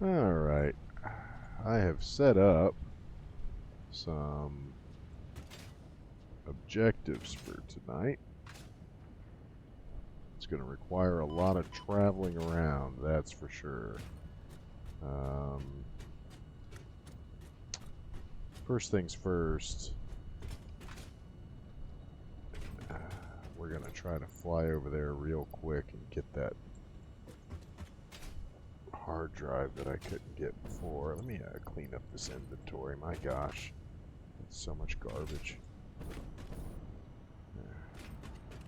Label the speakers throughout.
Speaker 1: Alright, I have set up some objectives for tonight. It's going to require a lot of traveling around, that's for sure. First things first, we're going to try to fly over there real quick and get that hard drive that I couldn't get before. Let me clean up this inventory. My gosh, that's so much garbage.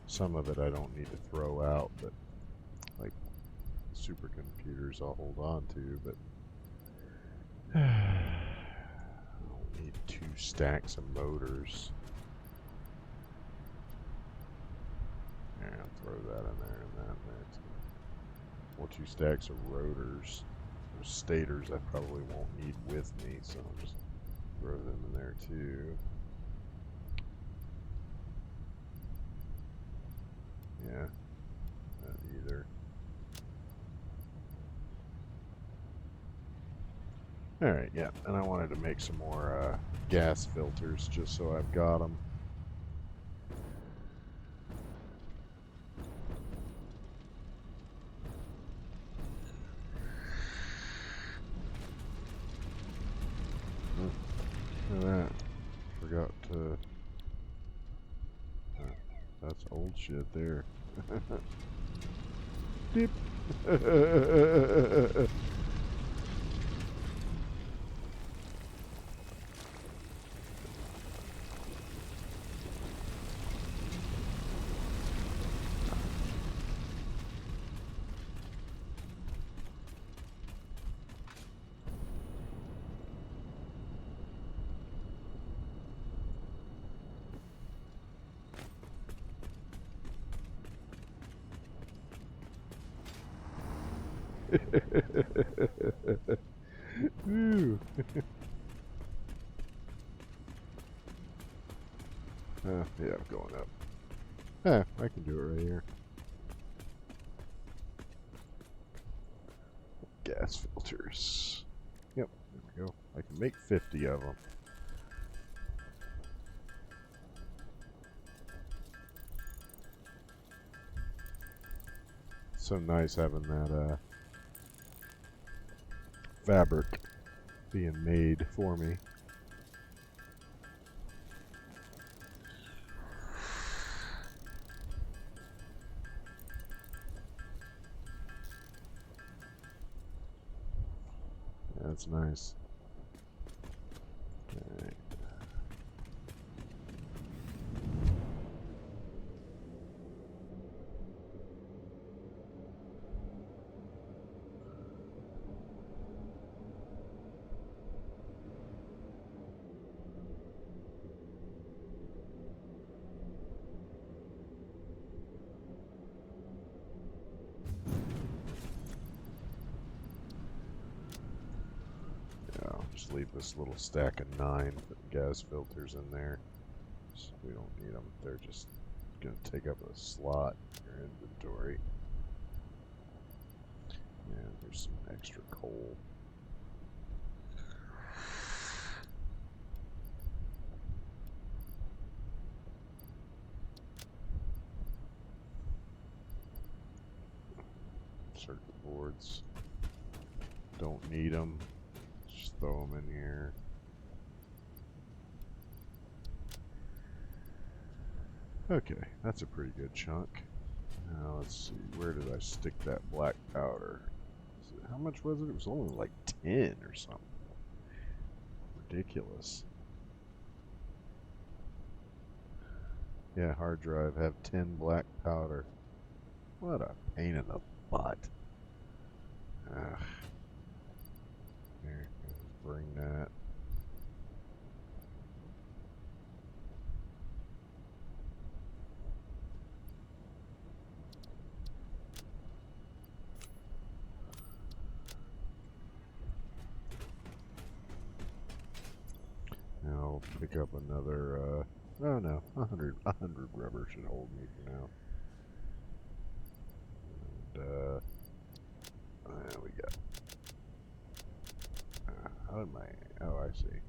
Speaker 1: Some of it I don't need to throw out, but like supercomputers I'll hold on to, but I don't need 2 stacks of motors. Yeah, I'll throw that in there and that in there too. Or 2 stacks of rotors. Those stators I probably won't need with me, so I'll just throw them in there too. Yeah, not either. Alright, yeah, and I wanted to make some more gas filters just so I've got them. Look at that. Forgot to... that's old shit there. Dip. Ooh. Yeah, I'm going up. I can do it right here. Gas filters. Yep, there we go. I can make 50 of them. So nice having that fabric being made for me. That's nice. Alright. I'll just leave this little stack of 9 gas filters in there. So we don't need them. They're just going to take up a slot in your inventory. And there's some extra coal. Circuit boards. Don't need them. Just throw them in here. Okay, that's a pretty good chunk. Now let's see, where did I stick that black powder? How much was it? It was only like 10 or something. Ridiculous. Yeah, hard drive, have 10 black powder. What a pain in the butt. Ugh. Here, let's bring that. Now I'll pick up another, oh no, 100 rubber should hold me for now. And, we got How did my... Oh, I see.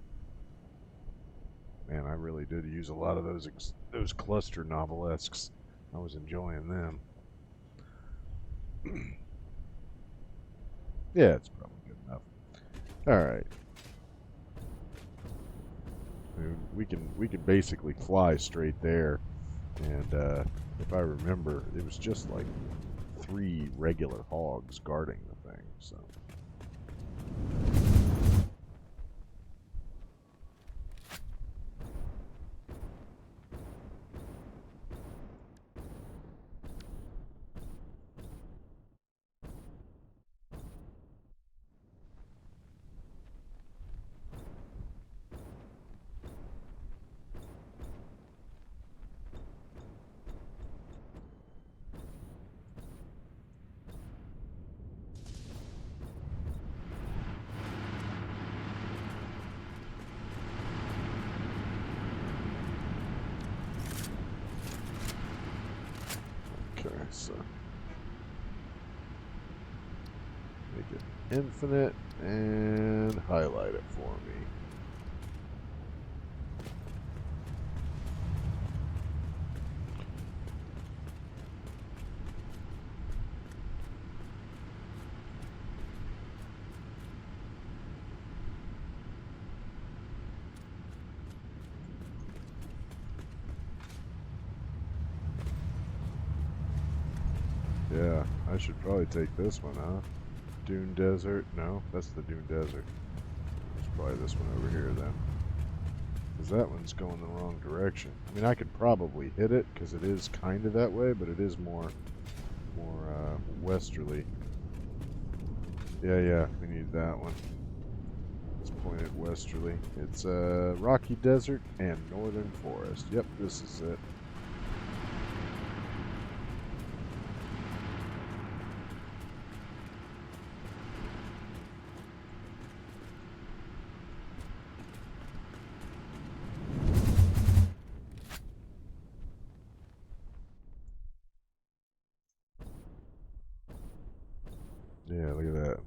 Speaker 1: Man, I really did use a lot of those cluster novelesques. I was enjoying them. Yeah, it's probably good enough. Alright. We can basically fly straight there. And if I remember, it was just like 3 regular hogs guarding the thing, so... Okay, so... make it infinite and highlight it for me. Yeah, I should probably take this one, huh? Dune Desert? No, that's the Dune Desert. It's probably this one over here then. Because that one's going the wrong direction. I mean, I could probably hit it, because it is kind of that way, but it is more westerly. Yeah, we need that one. Let's point it westerly. It's Rocky Desert and Northern Forest. Yep, this is it. Yeah, look at that.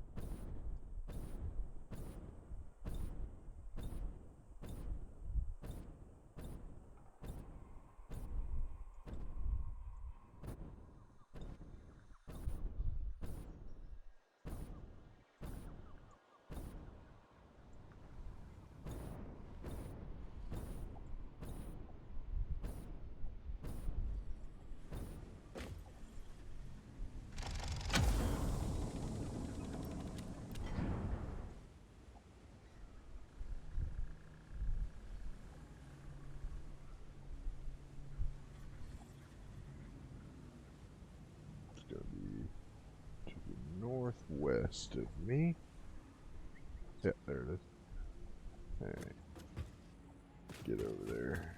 Speaker 1: It's going to be to the northwest of me. Yep, there it is. Alright. Get over there.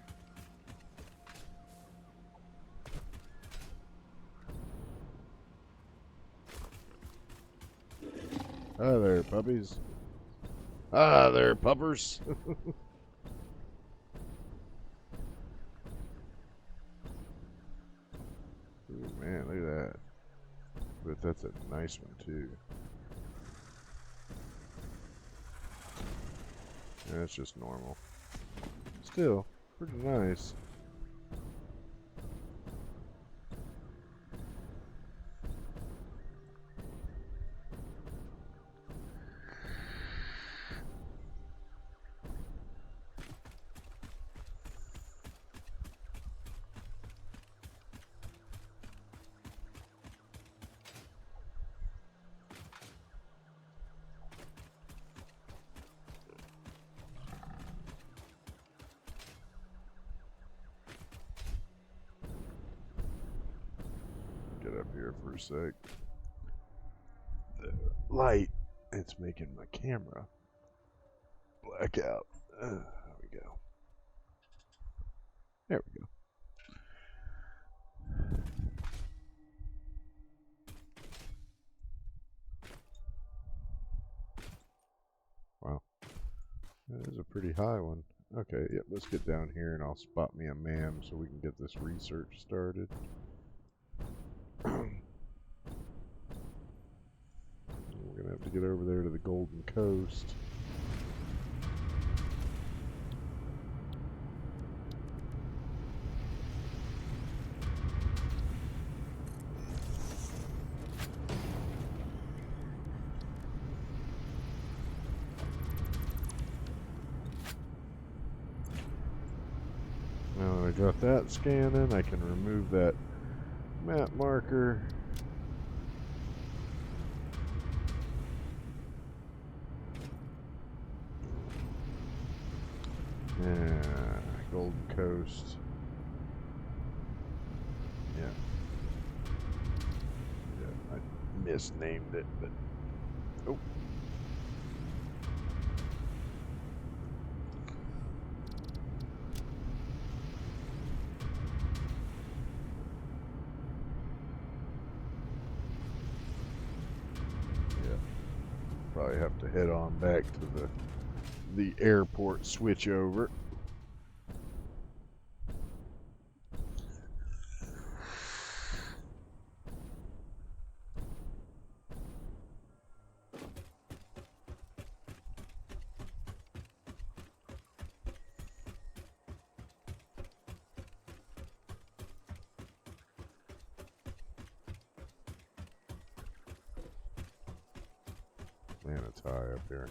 Speaker 1: Ah, there, puppies. Ah, there, puppers. Ooh, man, look at that. But that's a nice one, too. Yeah, it's just normal. Still, pretty nice. Get up here for a sec. The light, it's making my camera black out. There we go. There we go. Wow. That is a pretty high one. Okay, yep, let's get down here and I'll spot me a man so we can get this research started. We're gonna have to get over there to the Golden Coast. I got that scanning, I can remove that map marker. Yeah, Golden Coast. Yeah. Yeah, I misnamed it, but oh. Yeah. Probably have to head on back to the airport switch over. Man, it's high up here.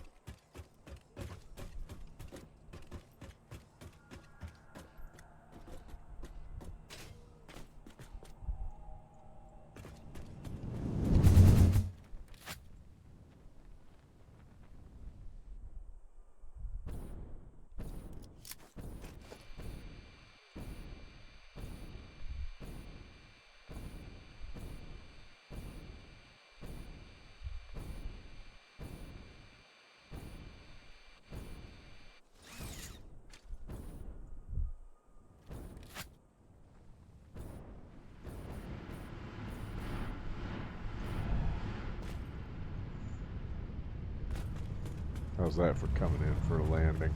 Speaker 1: How's that for coming in for a landing?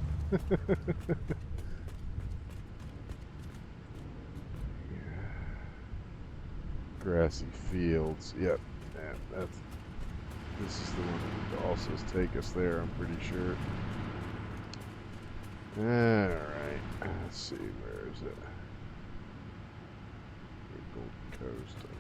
Speaker 1: Grassy fields. Yep. And this is the one that would also take us there, I'm pretty sure. Alright. Let's see, where is it? Golden Coast, okay.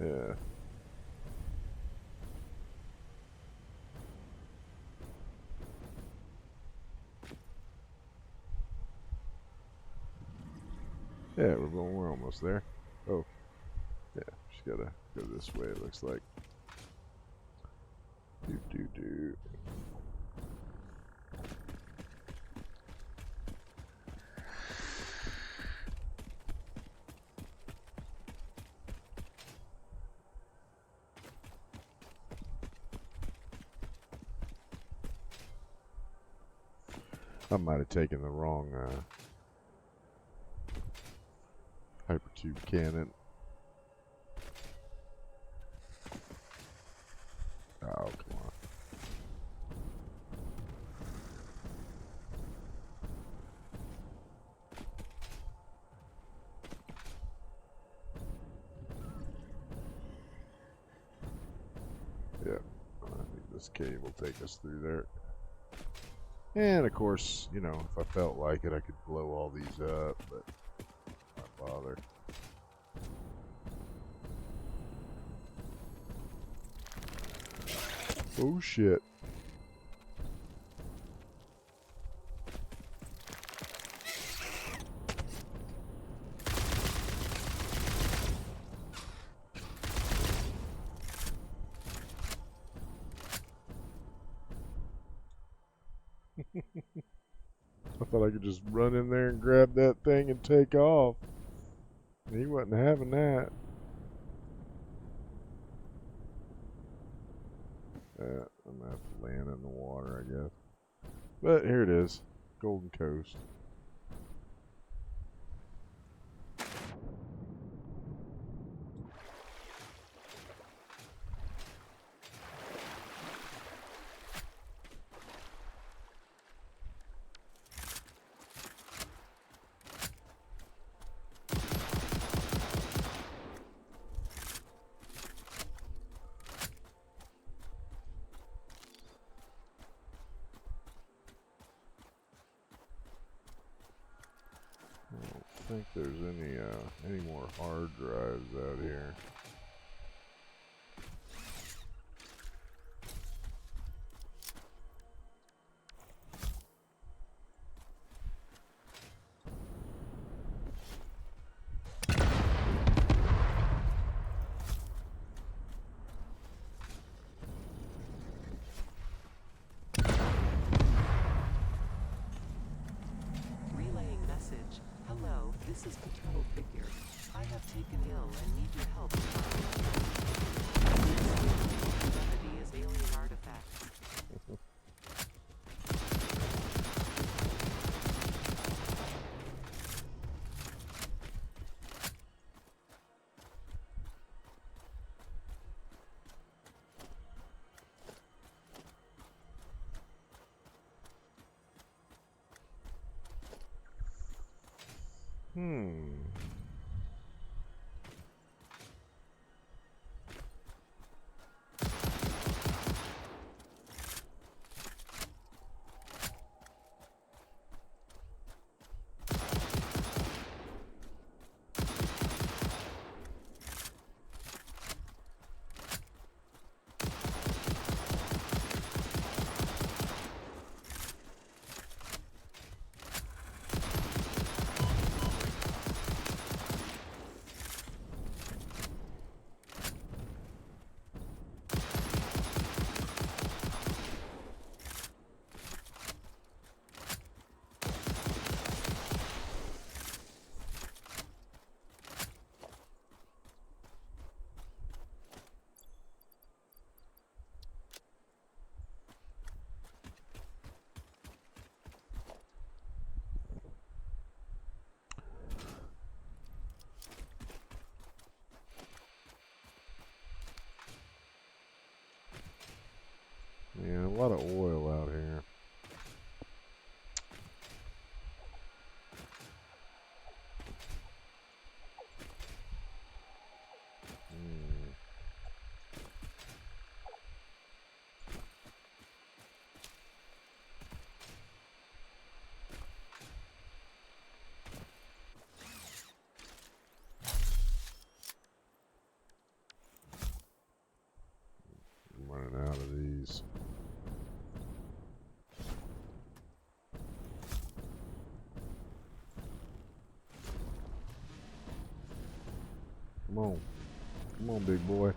Speaker 1: Yeah. Yeah, we're almost there. Oh, yeah, just gotta go this way, it looks like. Do. I might have taken the wrong hypertube cannon. Oh, come on. Yeah, I think this cave will take us through there. And of course, you know, if I felt like it, I could blow all these up, but not bother. Oh shit. I thought I could just run in there and grab that thing and take off. He wasn't having that. I'm gonna have to land in the water, I guess. But here it is, Golden Coast. I don't think there's any more hard drives out here.
Speaker 2: Relaying message. Hello, this is Patrol Figure. I have taken ill and need your help. The remedy is alien artifacts. Yeah, a lot of oil out here. I'm running out of these. Come on. Come on, big boy.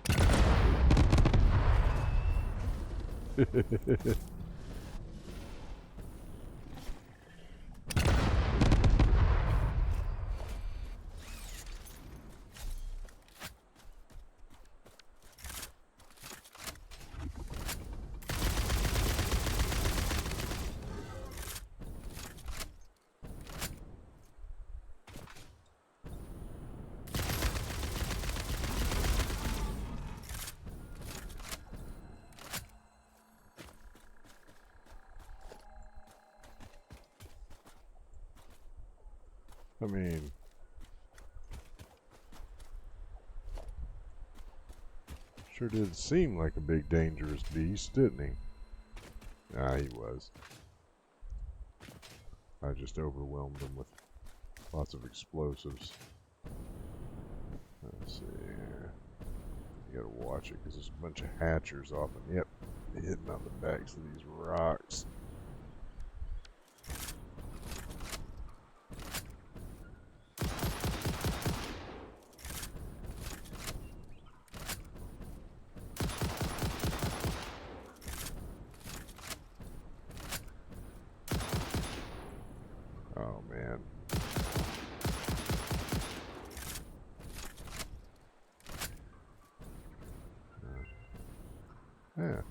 Speaker 2: I mean, sure did seem like a big dangerous beast, didn't he? Ah, he was. I just overwhelmed him with lots of explosives. Let's see here. You gotta watch it because there's a bunch of hatchers off and yep, hitting on the backs of these rocks. Oh man. Yeah.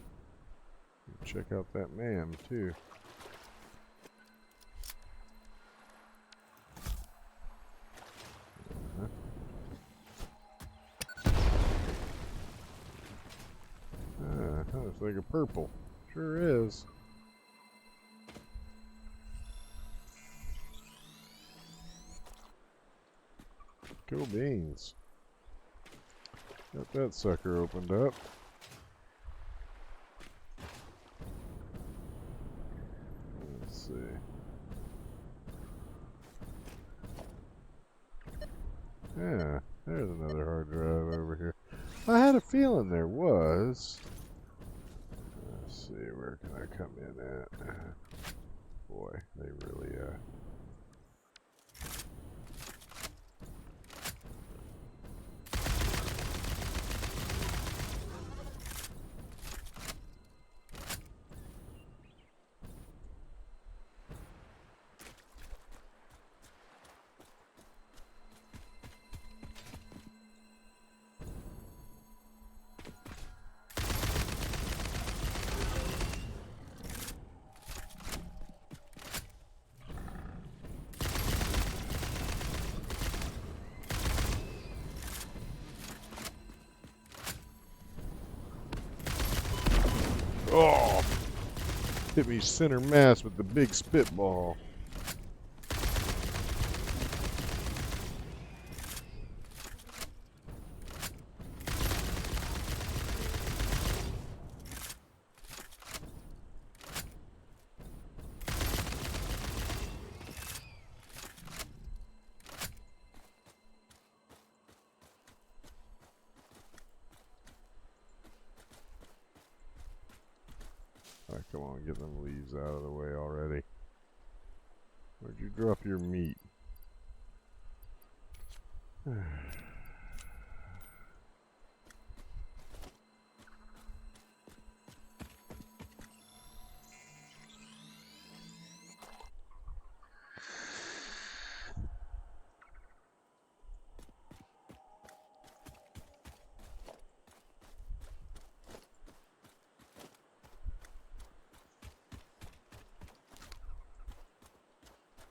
Speaker 1: check out that man, too. Looks like a purple. Sure is. Cool beans. Got that sucker opened up. Let's see. Yeah, there's another hard drive over here. I had a feeling there was. Let's see, where can I come in at? Boy, they really, oh! Hit me center mass with the big spitball. Alright, come on, get them leaves out of the way already. Where'd you drop your meat?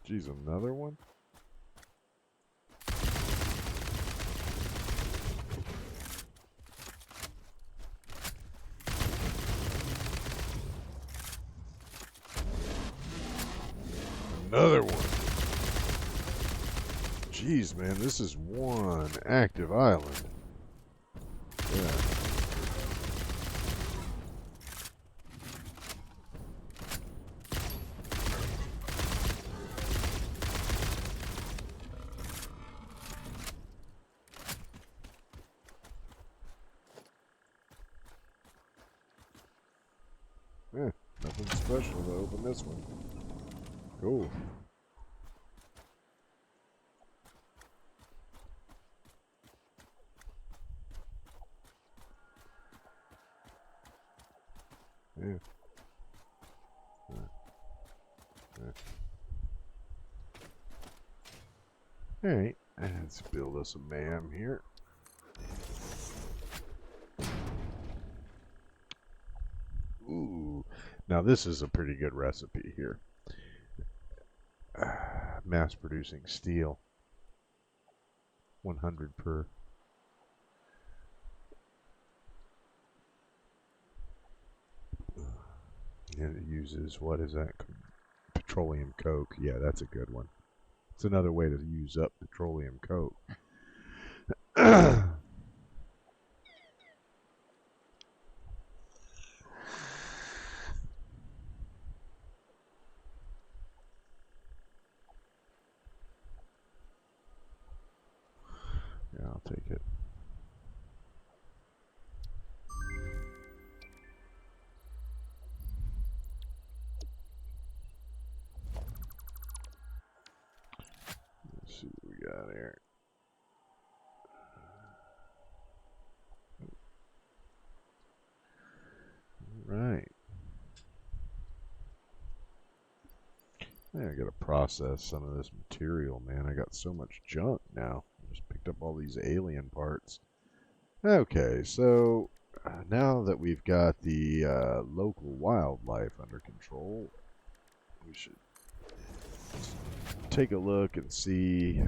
Speaker 1: Geez, another one? Another one. Jeez, man, this is one active island. Yeah. Nothing special to open this one. Cool. Yeah. Alright, let's build us a MAM here. Ooh, now this is a pretty good recipe here. Mass producing steel. 100 per. And it uses, what is that? Petroleum coke. Yeah, that's a good one. It's another way to use up petroleum coke. Yeah, I'll take it. Let's see what we got here. Right. Yeah, I gotta process some of this material, man. I got so much junk now. I just picked up all these alien parts. Okay, so now that we've got the local wildlife under control, we should take a look and see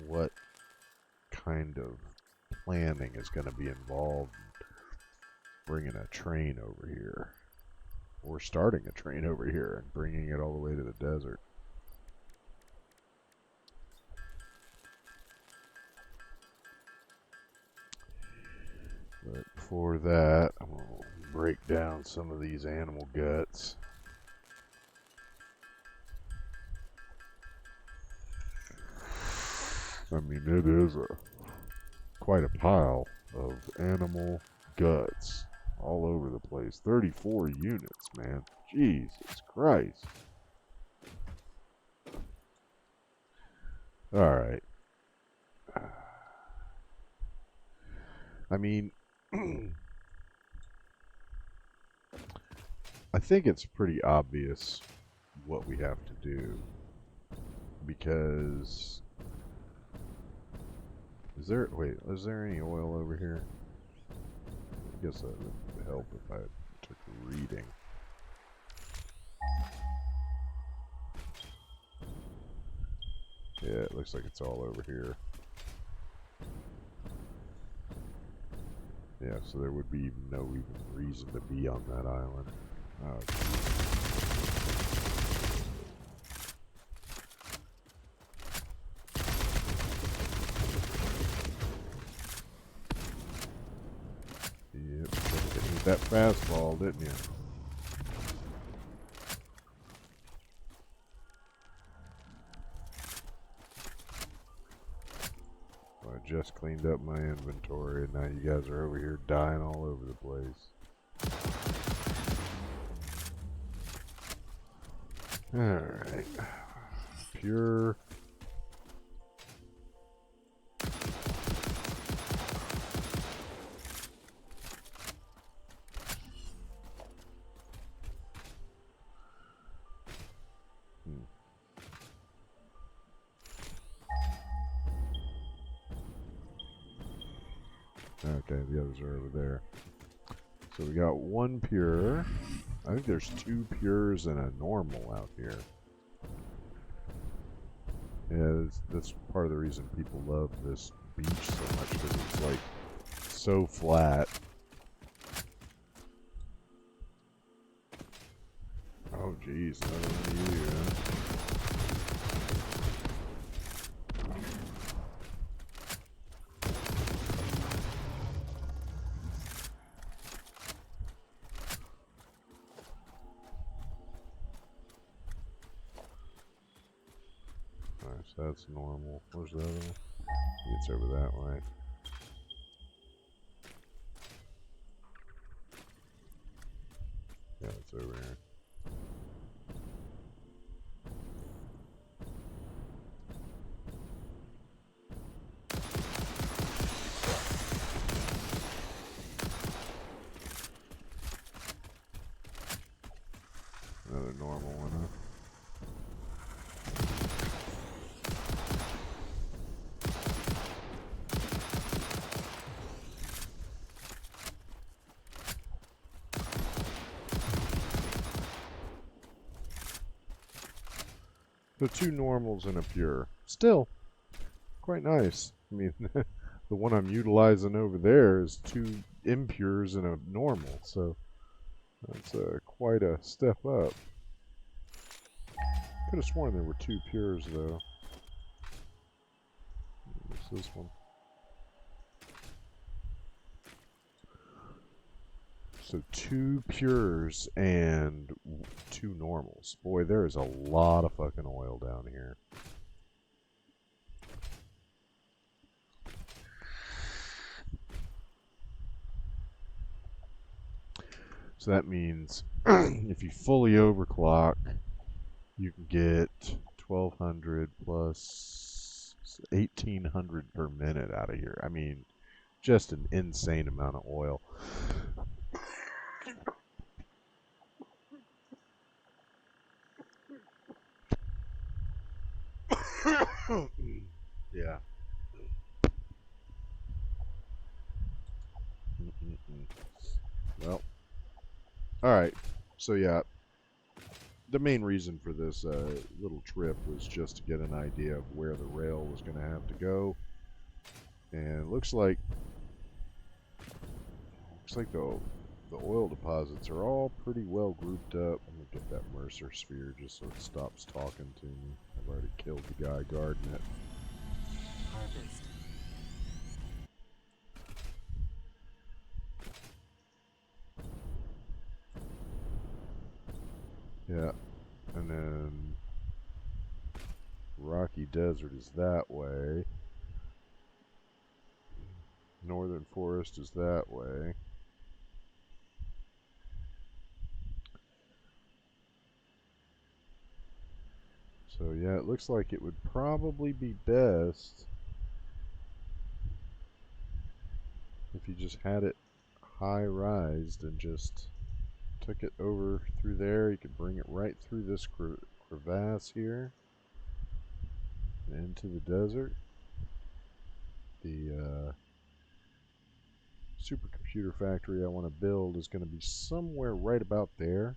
Speaker 1: what kind of planning is going to be involved in bringing a train over here. Or starting a train over here and bringing it all the way to the desert. But before that, I'm going to break down some of these animal guts. I mean, it is quite a pile of animal guts all over the place. 34 units, man. Jesus Christ. Alright. I mean, I think it's pretty obvious what we have to do. Because... is there any oil over here? I guess that would help if I took a reading. Yeah, it looks like it's all over here. Yeah, so there would be no even reason to be on that island. Oh, yep, you hit that fastball, didn't you? Well, I just cleaned up my inventory, and now you guys are over here dying all over the place. Alright. Pure. Okay, the others are over there. So we got one pure. I think there's two pures and a normal out here. Yeah, that's part of the reason people love this beach so much, because it's like so flat. Oh jeez, another one of you, huh? Alright, so that's normal. Where's the other one? It's over that way. Yeah, it's over here. Another normal one, huh? So two normals and a pure. Still, quite nice. I mean, the one I'm utilizing over there is two impures and a normal, so that's quite a step up. Could have sworn there were two pures, though. What's this one? So two pures and two normals. Boy, there is a lot of fucking oil down here. So that means if you fully overclock, you can get 1200 plus 1800 per minute out of here. I mean, just an insane amount of oil. Yeah. Mm-mm. Well, alright. So yeah, the main reason for this little trip was just to get an idea of where the rail was going to have to go. And it looks like the oil deposits are all pretty well grouped up. I'm gonna get that Mercer sphere just so it stops talking to me. I've already killed the guy guarding it.
Speaker 3: Harvest.
Speaker 1: Yeah, and then Rocky Desert is that way. Northern Forest is that way. So yeah, it looks like it would probably be best if you just had it high-rised and just took it over through there. You could bring it right through this crevasse here and into the desert. The supercomputer factory I want to build is going to be somewhere right about there.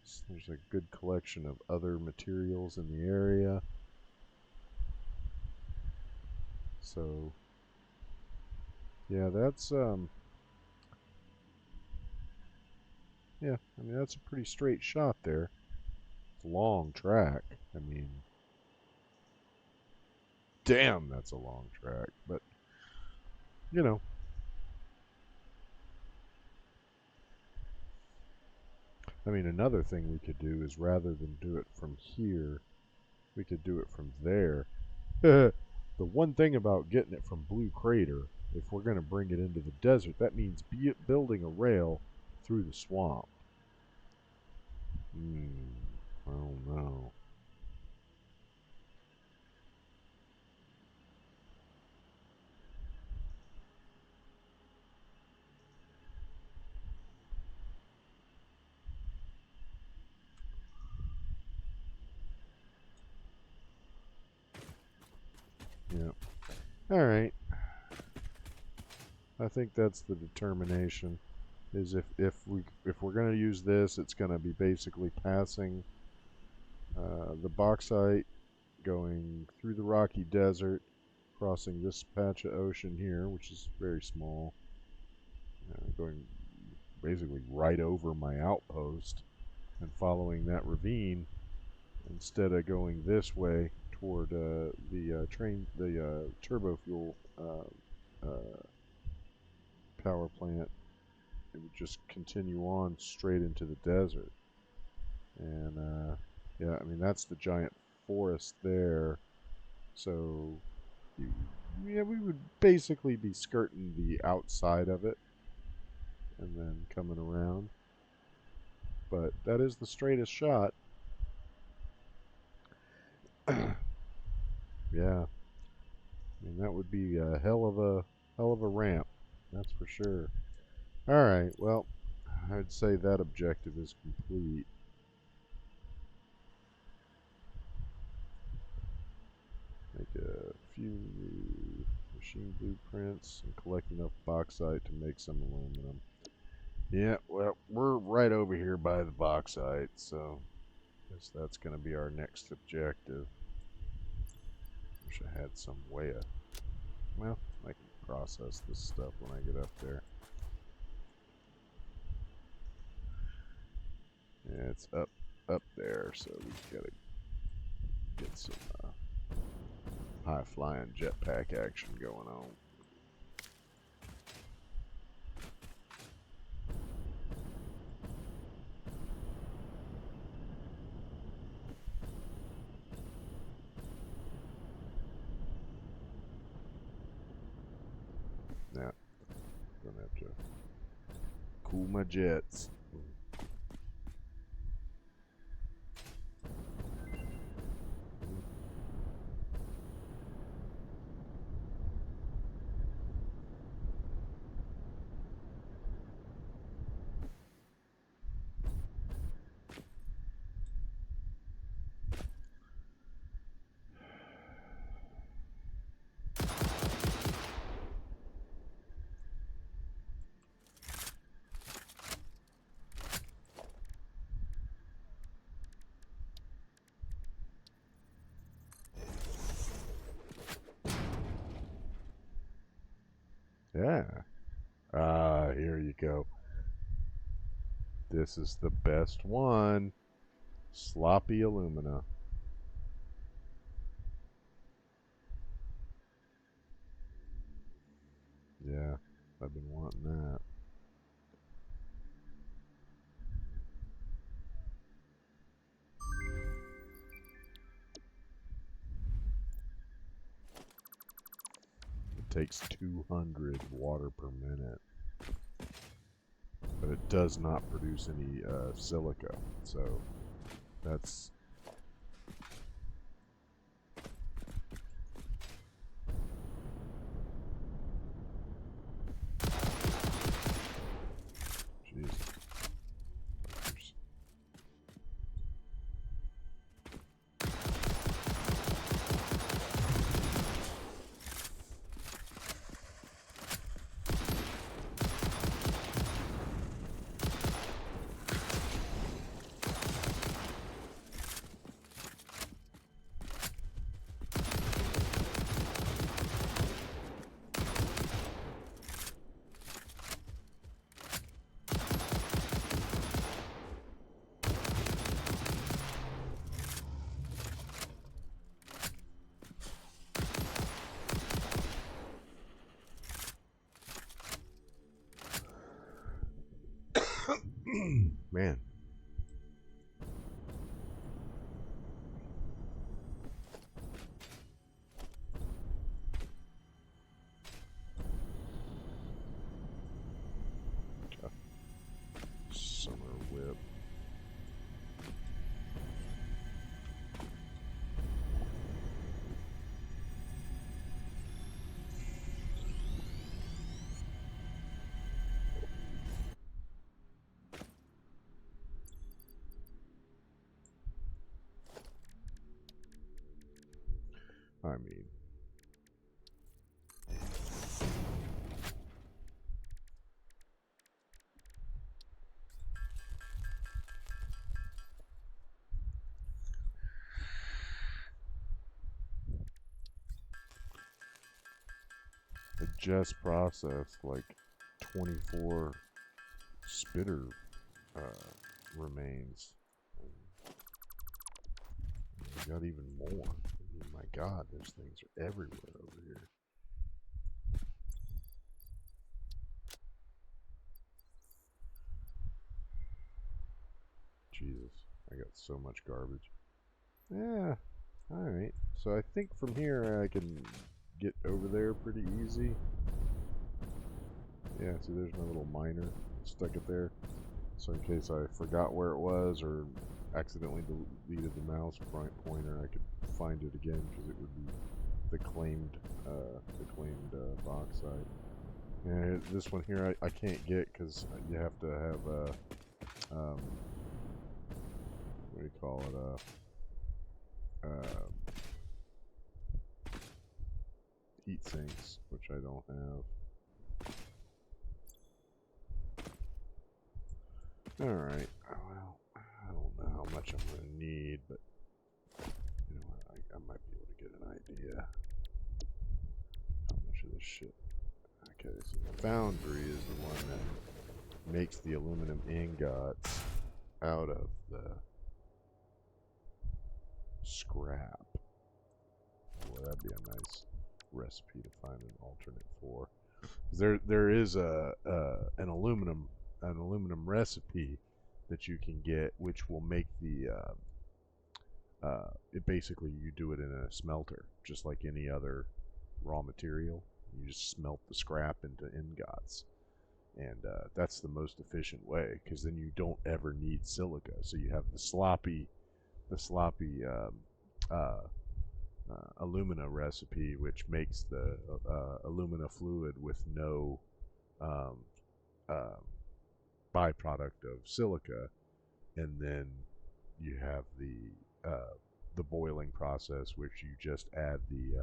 Speaker 1: So there's a good collection of other materials in the area. So yeah, yeah, I mean that's a pretty straight shot there. It's a long track. I mean, damn, that's a long track. But you know, I mean another thing we could do is rather than do it from here, we could do it from there. The one thing about getting it from Blue Crater, if we're going to bring it into the desert, that means building a rail through the swamp. I don't know. Yeah. All right. I think that's the determination. Is if we're going to use this, it's going to be basically passing the bauxite, going through the Rocky Desert, crossing this patch of ocean here, which is very small, going basically right over my outpost, and following that ravine instead of going this way toward the turbo fuel power plant. It would just continue on straight into the desert. And yeah, I mean that's the giant forest there. So yeah, we would basically be skirting the outside of it and then coming around. But that is the straightest shot. Yeah, I mean that would be a hell of a ramp, that's for sure. All right, well, I'd say that objective is complete. Make a few new machine blueprints and collect enough bauxite to make some aluminum. Yeah, well, we're right over here by the bauxite, so I guess that's going to be our next objective. Wish I had some way of, well, I can process this stuff when I get up there. Yeah, it's up there, so we gotta get some high flying jetpack action going on. Yeah, gonna have to cool my jets. Yeah. Ah, here you go. This is the best one. Sloppy alumina. Yeah, I've been wanting that. It takes 200 water per minute, but it does not produce any silica. So that's jeez. Man. Summer whip. I mean, it just processed like 24 spitter remains. We got even more. I mean, my God, those things are everywhere over here. Jesus, I got so much garbage. Yeah, alright. So I think from here I can get over there pretty easy. Yeah, see there's my little miner. Stuck it there. So in case I forgot where it was or accidentally deleted the mouse pointer, I could find it again because it would be the claimed bauxite. And this one here I can't get because you have to have what do you call it, heat sinks, which I don't have. Alright, well, I don't know how much I'm going to need, but you know what, I might be able to get an idea how much of this shit. Okay, so the foundry is the one that makes the aluminum ingots out of the scrap. Boy, that'd be a nice recipe to find an alternate for. There is an aluminum recipe that you can get, which will make the it basically you do it in a smelter, just like any other raw material. You just smelt the scrap into ingots, and that's the most efficient way because then you don't ever need silica. So you have the sloppy alumina recipe, which makes the alumina fluid with no um, uh, byproduct of silica, and then you have the boiling process, which you just add the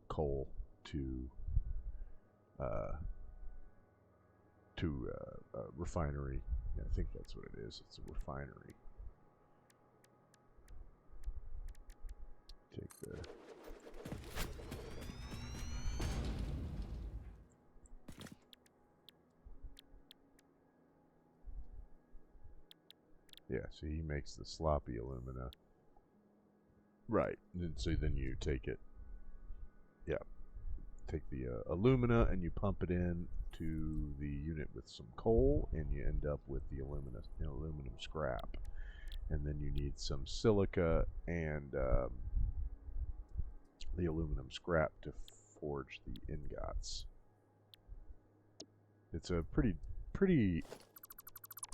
Speaker 1: coal to uh, a refinery. Yeah, I think that's what it is. It's a refinery. Take the Yeah, so he makes the sloppy alumina. Right. And so then you take it, yeah, take the alumina and you pump it in to the unit with some coal, and you end up with the aluminum scrap. And then you need some silica and the aluminum scrap to forge the ingots. It's a pretty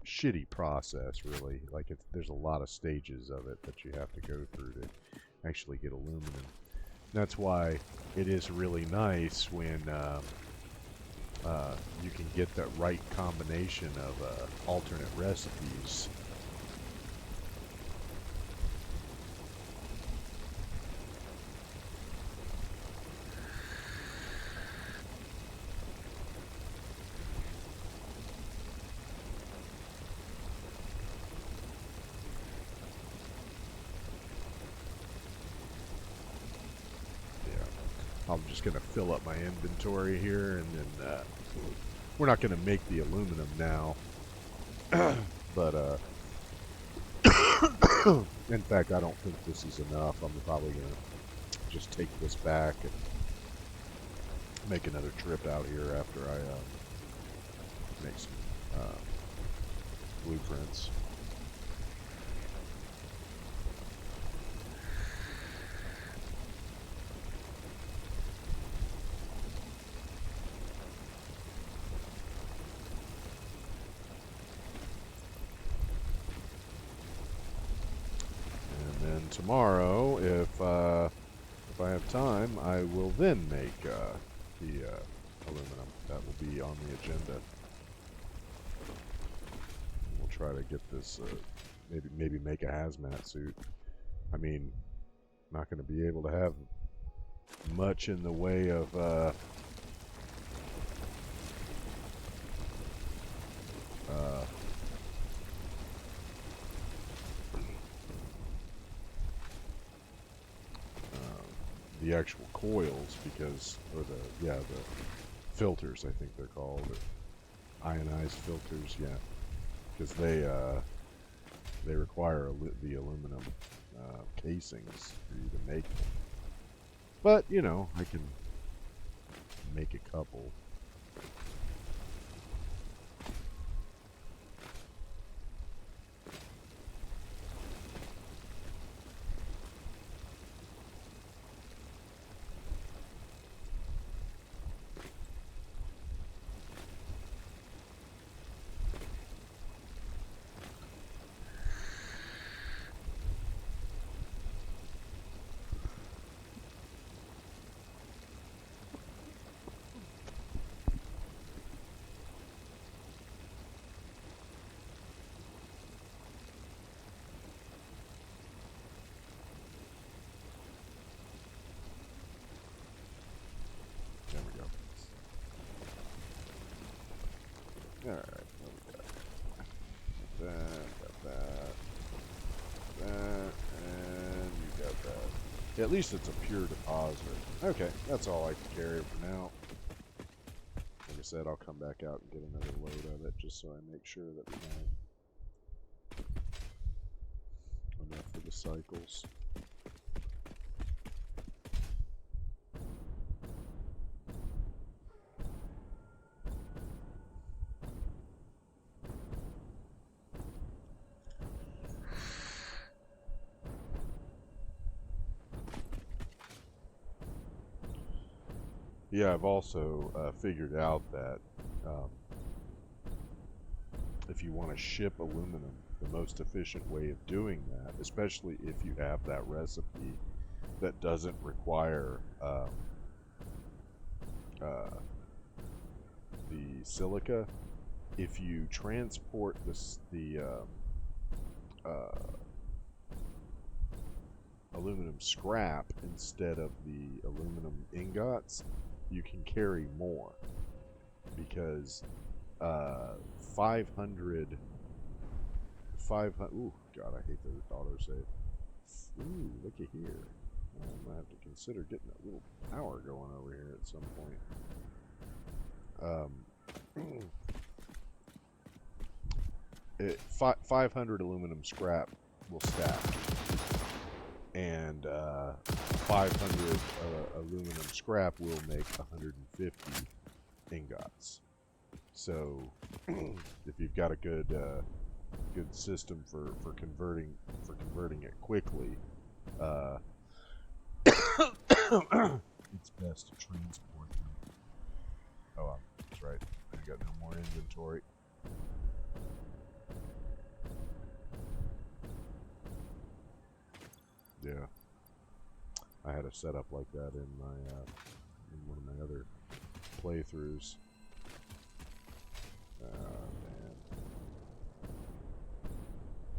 Speaker 1: shitty process, really. Like, there's a lot of stages of it that you have to go through to actually get aluminum. That's why it is really nice when you can get the right combination of alternate recipes. I'm just going to fill up my inventory here, and then we're not going to make the aluminum now. But, in fact, I don't think this is enough. I'm probably going to just take this back and make another trip out here after I make some blueprints. Tomorrow, if I have time, I will then make the aluminum. That will be on the agenda. We'll try to get this, maybe make a hazmat suit. I mean, not going to be able to have much in the way of the actual coils, because, or the filters, I think they're called, or ionized filters, yeah, because they require the aluminum casings for you to make them. But, you know, I can make a couple. There we go. Alright, what we got? That, and you got that. Yeah, at least it's a pure deposit. Okay, that's all I can carry for now. Like I said, I'll come back out and get another load of it, just so I make sure that we have enough for the cycles. Yeah, I've also figured out that if you want to ship aluminum, the most efficient way of doing that, especially if you have that recipe that doesn't require the silica, if you transport the aluminum scrap instead of the aluminum ingots, you can carry more, because 500, ooh, God, I hate the autosave. Ooh, looky here. I'm gonna have to consider getting a little power going over here at some point. 500 aluminum scrap will stack, and 500 aluminum scrap will make 150 ingots. So if you've got a good system for converting it quickly, it's best to transport them. Oh, that's right. I got no more inventory. Yeah, I had a setup like that in my in one of my other playthroughs. Man,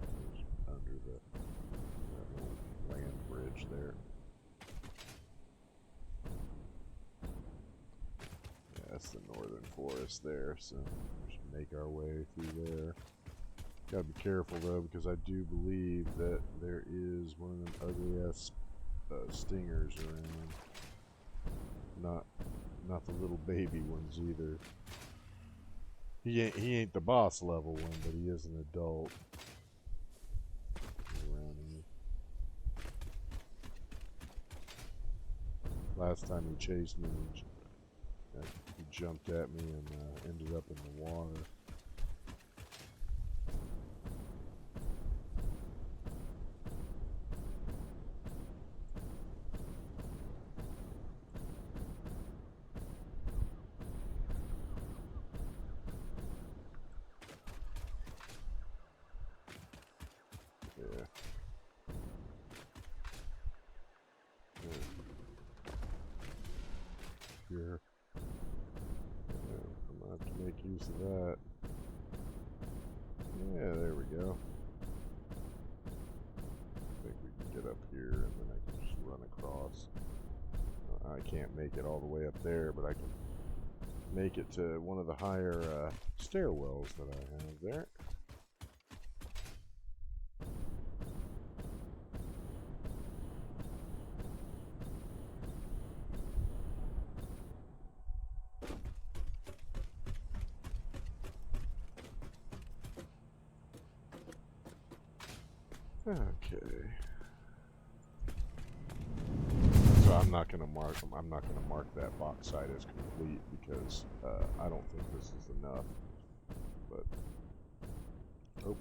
Speaker 1: it was under that little land bridge there. Yeah, that's the northern forest there, so we should make our way through there. Gotta be careful though, because I do believe that there is one of them ugly ass stingers around. Not the little baby ones either. He ain't the boss level one, but he is an adult. Around here. Last time he chased me, he jumped at me and ended up in the water. Here. Yeah, I'm gonna have to make use of that. Yeah, there we go. I think we can get up here and then I can just run across. I can't make it all the way up there, but I can make it to one of the higher stairwells that I have there. Okay. So I'm not gonna mark that box site as complete because I don't think this is enough. But oh.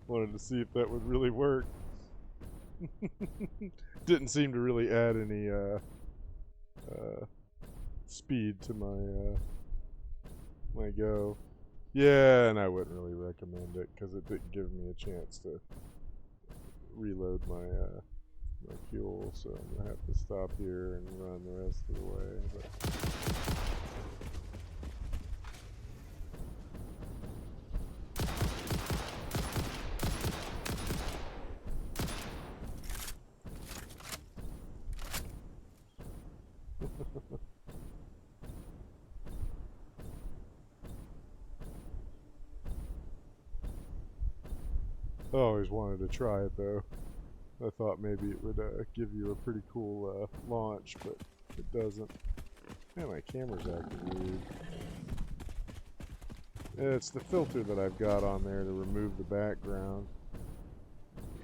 Speaker 1: Wanted to see if that would really work. Didn't seem to really add any speed to my go. Yeah, and I wouldn't really recommend it because it didn't give me a chance to reload my my fuel, so I'm gonna have to stop here and run the rest of the way. But I always wanted to try it though. I thought maybe it would give you a pretty cool launch, but it doesn't. Man, my camera's acting weird. It's the filter that I've got on there to remove the background.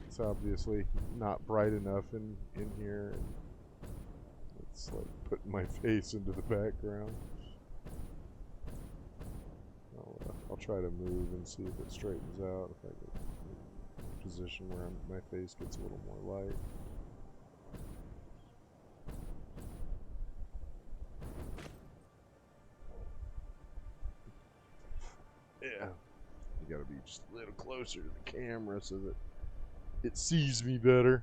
Speaker 1: It's obviously not bright enough in here. And it's like putting my face into the background. I'll try to move and see if it straightens out. If I get position where my face gets a little more light. Yeah, you gotta be just a little closer to the camera so that it sees me better.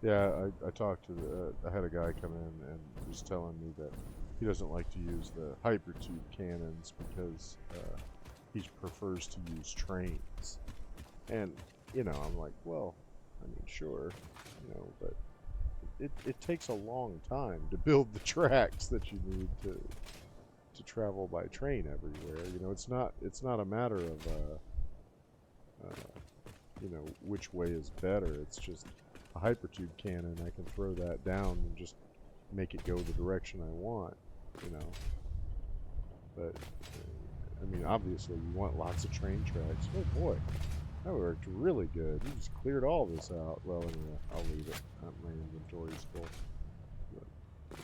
Speaker 1: Yeah, I talked to I had a guy come in and was telling me that he doesn't like to use the hypertube cannons because he prefers to use trains. And, I'm like, well, I mean, sure, but it takes a long time to build the tracks that you need to travel by train everywhere. It's not a matter of which way is better. It's just a hypertube cannon. I can throw that down and just make it go the direction I want. You know, but I mean, obviously, you want lots of train tracks. Oh boy, that worked really good. You just cleared all this out. Well, anyway, I'll leave it. My inventory's full. But,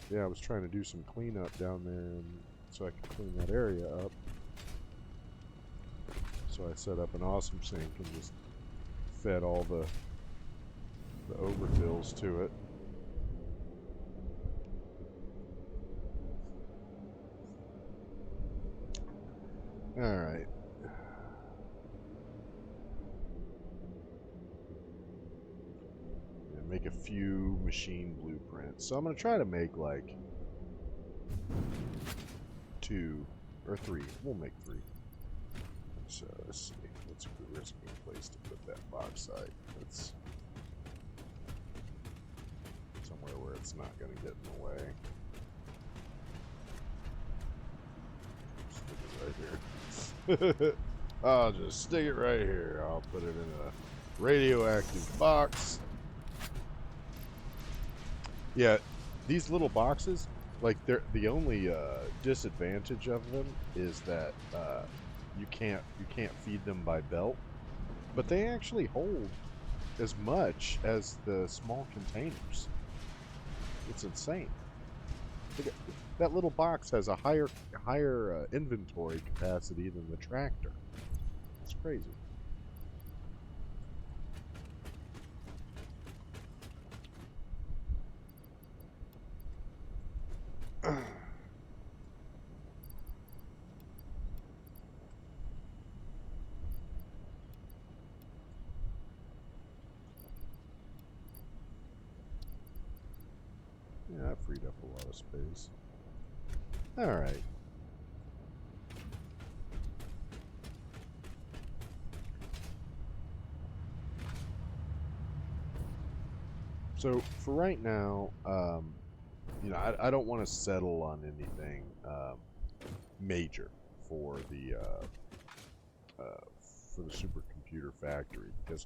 Speaker 1: yeah, I was trying to do some cleanup down there, and so I could clean that area up. So I set up an awesome sink and just fed all the overfills to it. Alright. Make a few machine blueprints. So I'm going to try to make like 2 or 3. We'll make 3. So let's see. What's a good risky place to put that bauxite? That's somewhere where it's not going to get in the way. Stick it right here. I'll just stick it right here. I'll put it in a radioactive box. Yeah, these little boxes, like the only disadvantage of them is that you can't feed them by belt, but they actually hold as much as the small containers. It's insane. That little box has a higher inventory capacity than the tractor. It's crazy. Yeah, that freed up a lot of space. Alright. So, for right now, I don't want to settle on anything major for the supercomputer factory because,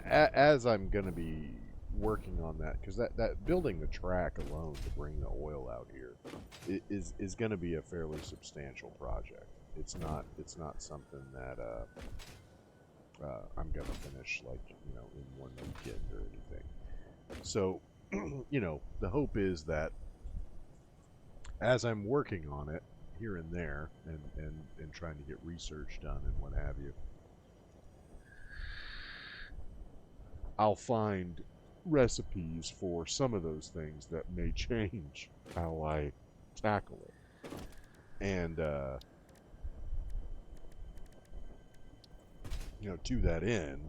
Speaker 1: as I'm going to be working on that, because that building the track alone to bring the oil out here is going to be a fairly substantial project. It's not something that I'm going to finish like in one weekend or anything. So the hope is that as I'm working on it here and there and trying to get research done and what have you, I'll find recipes for some of those things that may change how I tackle it. And, to that end,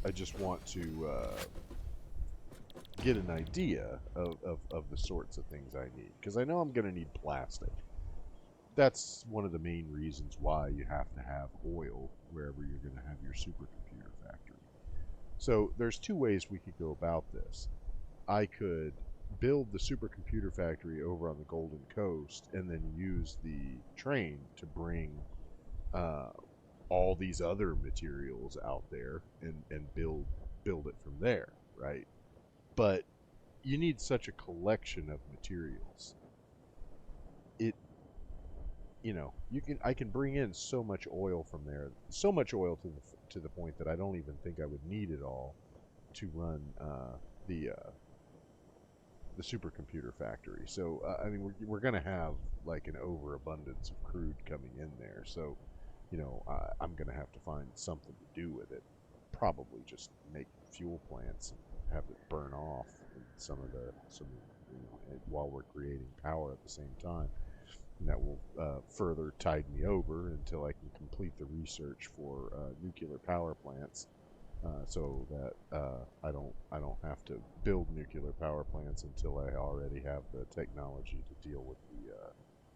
Speaker 1: I just want to get an idea of the sorts of things I need. Because I know I'm going to need plastic. That's one of the main reasons why you have to have oil wherever you're going to have your supercomputer factory. So there's 2 ways we could go about this. I could build the supercomputer factory over on the Golden Coast and then use the train to bring all these other materials out there and build it from there, right? But you need such a collection of materials. I can bring in so much oil from there, so much oil to the point that I don't even think I would need it all to run the supercomputer factory. So I mean, we're going to have like an overabundance of crude coming in there. So I'm going to have to find something to do with it. Probably just make fuel plants and have it burn off while we're creating power at the same time. And that will further tide me over until I can complete the research for nuclear power plants. so that I don't have to build nuclear power plants until I already have the technology to deal with the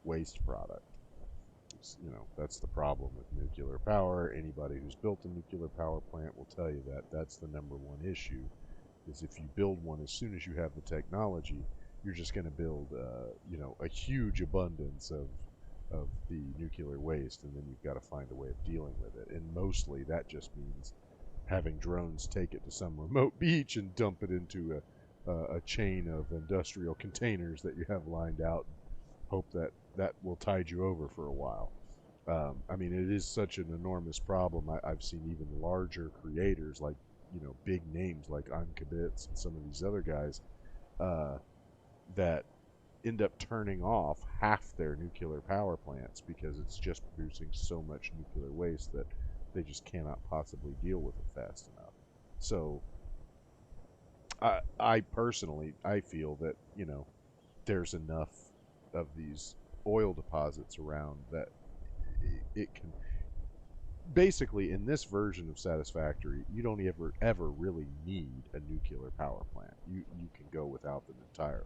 Speaker 1: waste product. You know, that's the problem with nuclear power. Anybody who's built a nuclear power plant will tell you that that's the number one issue. Is if you build one as soon as you have the technology, you're just going to build, you know, a huge abundance of the nuclear waste, and then you've got to find a way of dealing with it. And mostly that just means having drones take it to some remote beach and dump it into a chain of industrial containers that you have lined out. Hope that that will tide you over for a while. I mean, it is such an enormous problem. I've seen even larger creators, like, you know, big names like Ankabitz and some of these other guys, that end up turning off half their nuclear power plants because it's just producing so much nuclear waste that they just cannot possibly deal with it fast enough. So, I personally, I feel that, you know, there's enough of these oil deposits around that it can basically, in this version of Satisfactory, you don't ever really need a nuclear power plant. You can go without them entirely.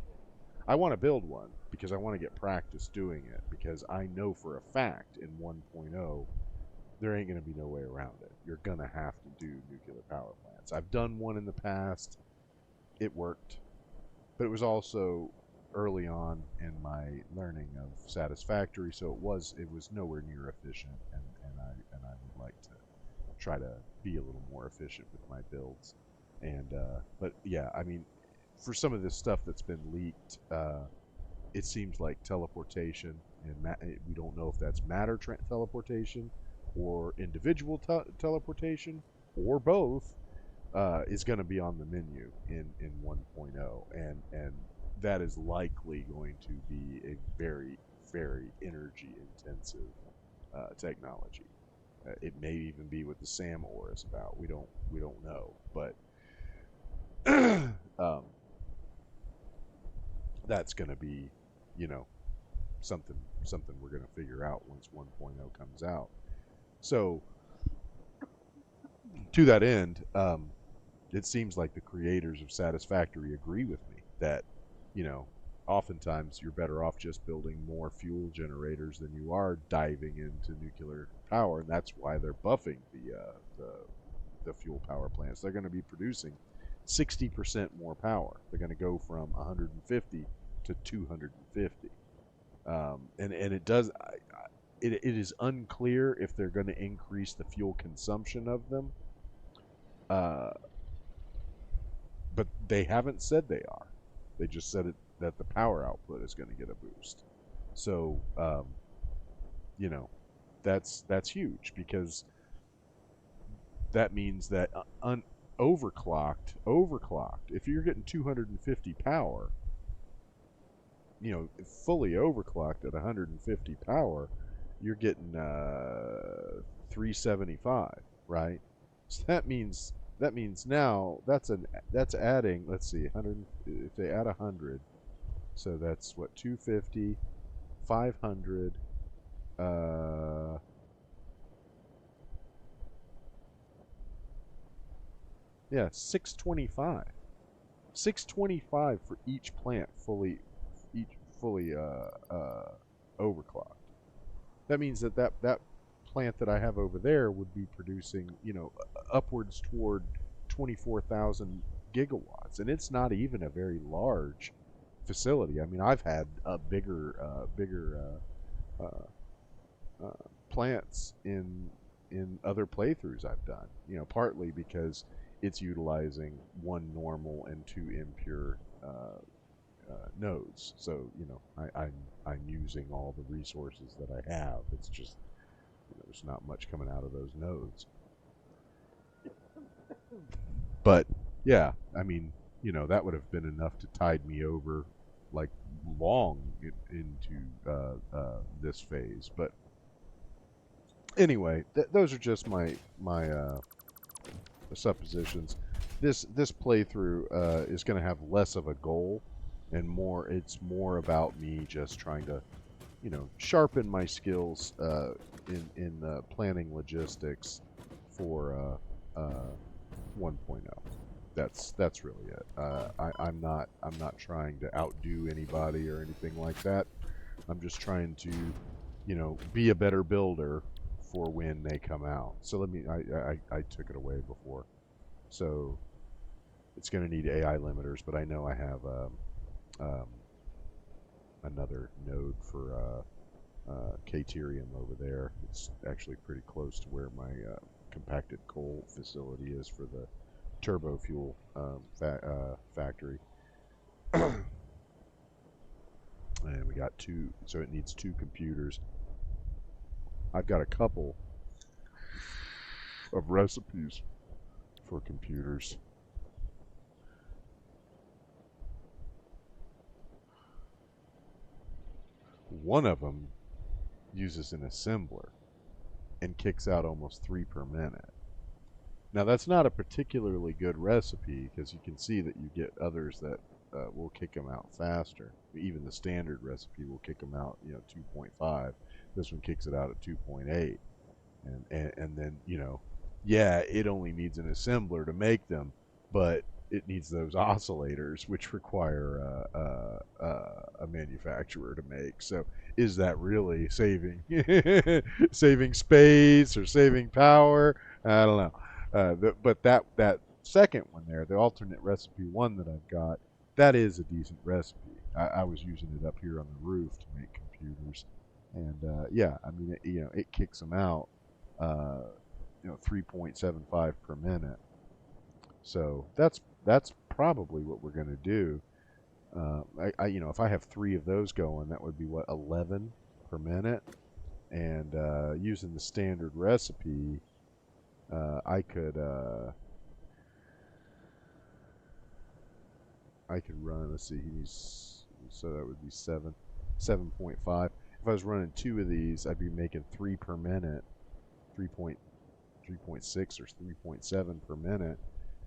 Speaker 1: I want to build one because I want to get practice doing it, because I know for a fact in 1.0 there ain't going to be no way around it. You're going to have to do nuclear power plants. I've done one in the past. It worked, but it was also early on in my learning of Satisfactory, so it was nowhere near efficient, and I would like to try to be a little more efficient with my builds. And but yeah, I mean, for some of this stuff that's been leaked, it seems like teleportation, and we don't know if that's matter teleportation or individual teleportation or both, is going to be on the menu in 1.0, and that is likely going to be a very, very energy intensive technology. It may even be what the SAM ore is about. We don't know, but that's going to be, you know, something we're going to figure out once 1.0 comes out. So to that end, it seems like the creators of Satisfactory agree with me that, you know, oftentimes you're better off just building more fuel generators than you are diving into nuclear power, and that's why they're buffing the fuel power plants. They're going to be producing 60% more power. They're going to go from 150 to 250, and it does. It is unclear if they're going to increase the fuel consumption of them. But they haven't said they are. They just said that the power output is going to get a boost. So, you know, that's huge, because that means that overclocked, if you're getting 250 power, you know, fully overclocked at 150 power, you're getting 375, right? So that means now that's adding, let's see, 100, if they add 100, so that's what, 250, 500, yeah, 625. 625 for each plant fully overclocked. That means that plant that I have over there would be producing, you know, upwards toward 24,000 gigawatts, and it's not even a very large facility. I mean, I've had bigger plants in other playthroughs I've done. You know, partly because it's utilizing one normal and two impure nodes. So, you know, I'm using all the resources that I have. It's just, you know, there's not much coming out of those nodes. But yeah, I mean, you know, that would have been enough to tide me over, like, long into this phase. But anyway, those are just my suppositions. This playthrough is going to have less of a goal, and more. It's more about me just trying to, you know, sharpen my skills in planning logistics for 1.0. That's really it. I'm not trying to outdo anybody or anything like that. I'm just trying to, you know, be a better builder for when they come out. So let me. I took it away before, so it's going to need AI limiters, but I know I have um, another node for Caterium over there. It's actually pretty close to where my compacted coal facility is for the turbo fuel factory. And we got two, so it needs two computers. I've got a couple of recipes for computers. One of them uses an assembler and kicks out almost 3 per minute. Now that's not a particularly good recipe because you can see that you get others that will kick them out faster. Even the standard recipe will kick them out, 2.5. This one kicks it out at 2.8, and then yeah, it only needs an assembler to make them, but it needs those oscillators, which require a manufacturer to make. So, is that really saving saving space or saving power? I don't know. But that second one there, the alternate recipe one that I've got, that is a decent recipe. I was using it up here on the roof to make computers, and yeah, I mean, it kicks them out, 3.75 per minute. So that's probably what we're going to do. If I have 3 of those going, that would be what, 11 per minute, and using the standard recipe, I could run. Let's see, so that would be 7.5. If I was running 2 of these, I'd be making 3 per minute, 3.6 or 3.7 per minute,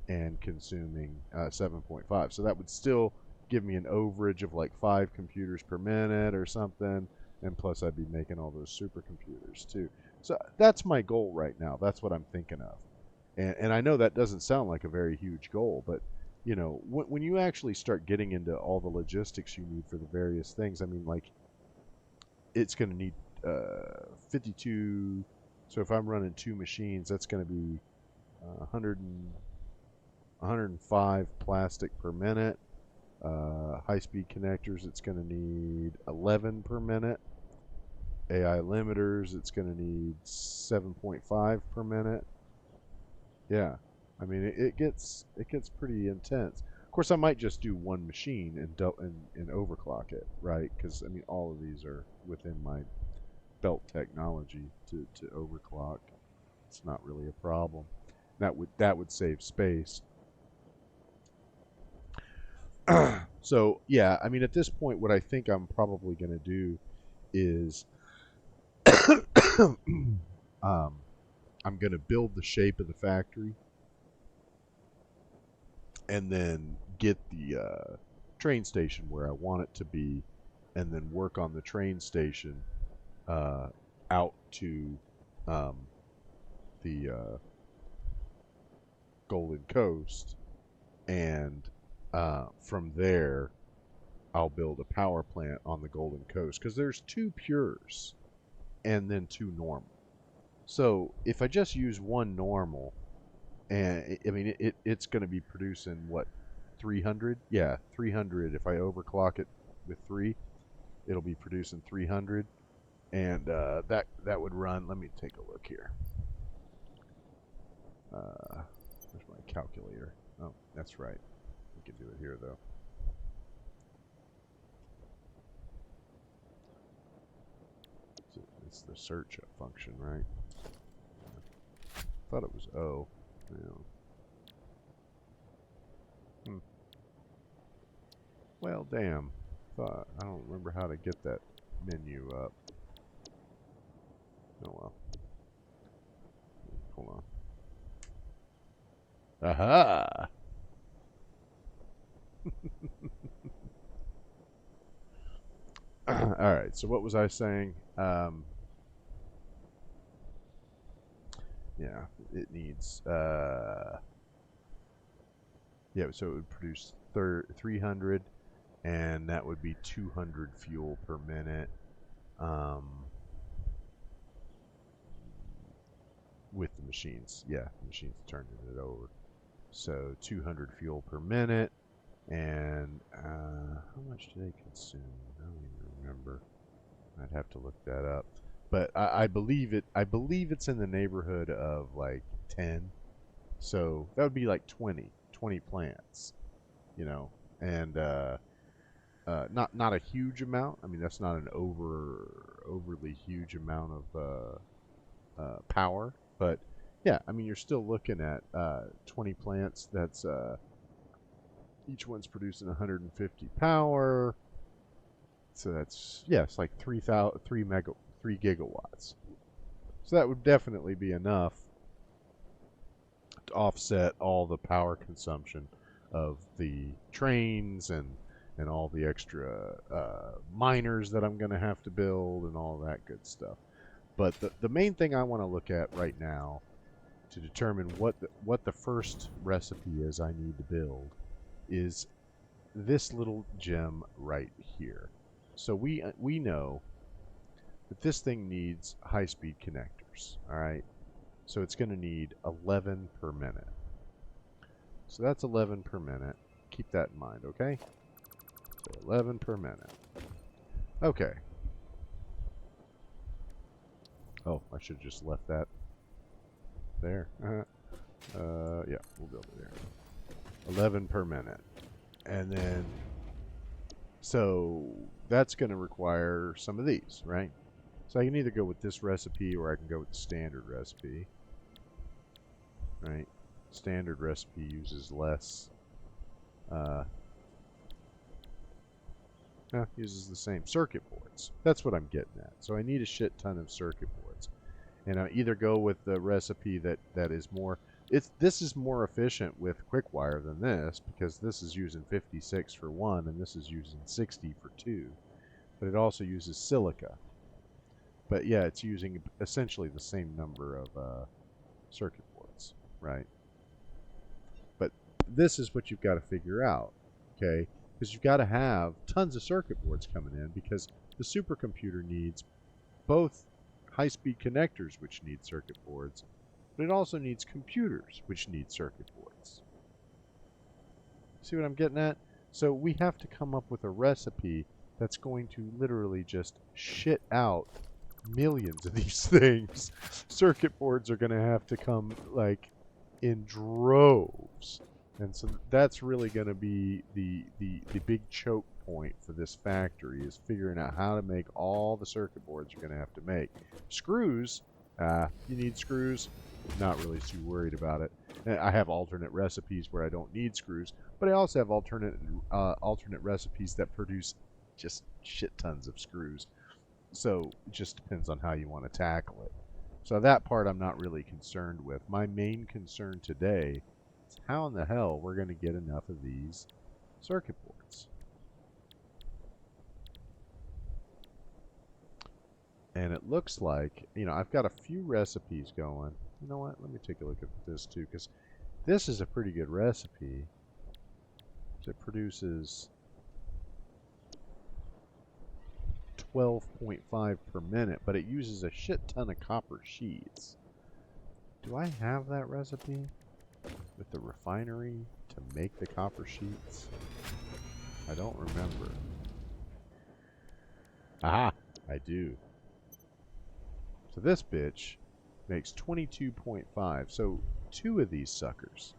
Speaker 1: and consuming 7.5. So that would still give me an overage of like 5 computers per minute or something, and plus I'd be making all those supercomputers too. So that's my goal right now. That's what I'm thinking of. And I know that doesn't sound like a very huge goal, but when you actually start getting into all the logistics you need for the various things, I mean, like, it's going to need 52. So if I'm running 2 machines, that's going to be 105 plastic per minute. High-speed connectors, it's going to need 11 per minute. AI limiters, it's going to need 7.5 per minute. Yeah, I mean, it gets pretty intense. Of course, I might just do one machine and overclock it, right? Because I mean, all of these are within my belt technology to overclock. It's not really a problem. That would save space. So yeah, I mean, at this point, what I think I'm probably going to do is I'm going to build the shape of the factory, and then get the train station where I want it to be, and then work on the train station out to the Golden Coast, and from there I'll build a power plant on the Golden Coast, because there's 2 pures and then 2 normal. So if I just use one normal, and I mean, it's going to be producing what, 300? Yeah, 300. If I overclock it with 3, it'll be producing 300, and that would run. Let me take a look here. Where's my calculator? Oh, that's right. We can do it here though. It's the search function, right? Thought it was O. Yeah. Well, damn. I don't remember how to get that menu up. Oh well. Hold on. Aha! Alright, so what was I saying? Yeah, it needs Yeah, so it would produce 300, and that would be 200 fuel per minute. With the machines. Yeah, the machines turning it over. So 200 fuel per minute, and how much do they consume? I don't even remember. I'd have to look that up. But I believe it. I believe it's in the neighborhood of like 10. So that would be like 20 plants, you know, and not a huge amount. I mean, that's not an overly huge amount of power, but yeah, I mean, you're still looking at 20 plants. That's each one's producing 150 power. So that's, yeah, it's like 3 gigawatts. So that would definitely be enough to offset all the power consumption of the trains and all the extra miners that I'm going to have to build and all that good stuff. But the main thing I want to look at right now to determine what the first recipe is I need to build is this little gem right here. So we know that this thing needs high-speed connectors, all right? So it's going to need 11 per minute. So that's 11 per minute. Keep that in mind, okay? So 11 per minute. Okay. Oh, I should have just left that there. Yeah, we'll go over there. 11 per minute. And then, so that's going to require some of these, right? So I can either go with this recipe or I can go with the standard recipe, right? Standard recipe uses less, uses the same circuit boards. That's what I'm getting at. So I need a shit ton of circuit boards. And I either go with the recipe that is more, this is more efficient with QuickWire than this, because this is using 56 for one and this is using 60 for two. But it also uses silica. But yeah, it's using essentially the same number of circuit boards, right? But this is what you've got to figure out, okay? Because you've got to have tons of circuit boards coming in, because the supercomputer needs both high-speed connectors, which need circuit boards, but it also needs computers, which need circuit boards. See what I'm getting at? So we have to come up with a recipe that's going to literally just shit out millions of these things. Circuit boards are going to have to come like in droves, and so that's really going to be the big choke point for this factory, is figuring out how to make all the circuit boards you're going to have to make. Screws, you need screws. Not really too worried about it. I have alternate recipes where I don't need screws, but I also have alternate recipes that produce just shit tons of screws. So it just depends on how you want to tackle it. So that part I'm not really concerned with. My main concern today is how in the hell we're going to get enough of these circuit boards. And it looks like, you know, I've got a few recipes going. You know what? Let me take a look at this too, because this is a pretty good recipe. It produces 12.5 per minute, but it uses a shit ton of copper sheets. Do I have that recipe with the refinery to make the copper sheets? I don't remember. Aha! I do. So this bitch makes 22.5. So two of these suckers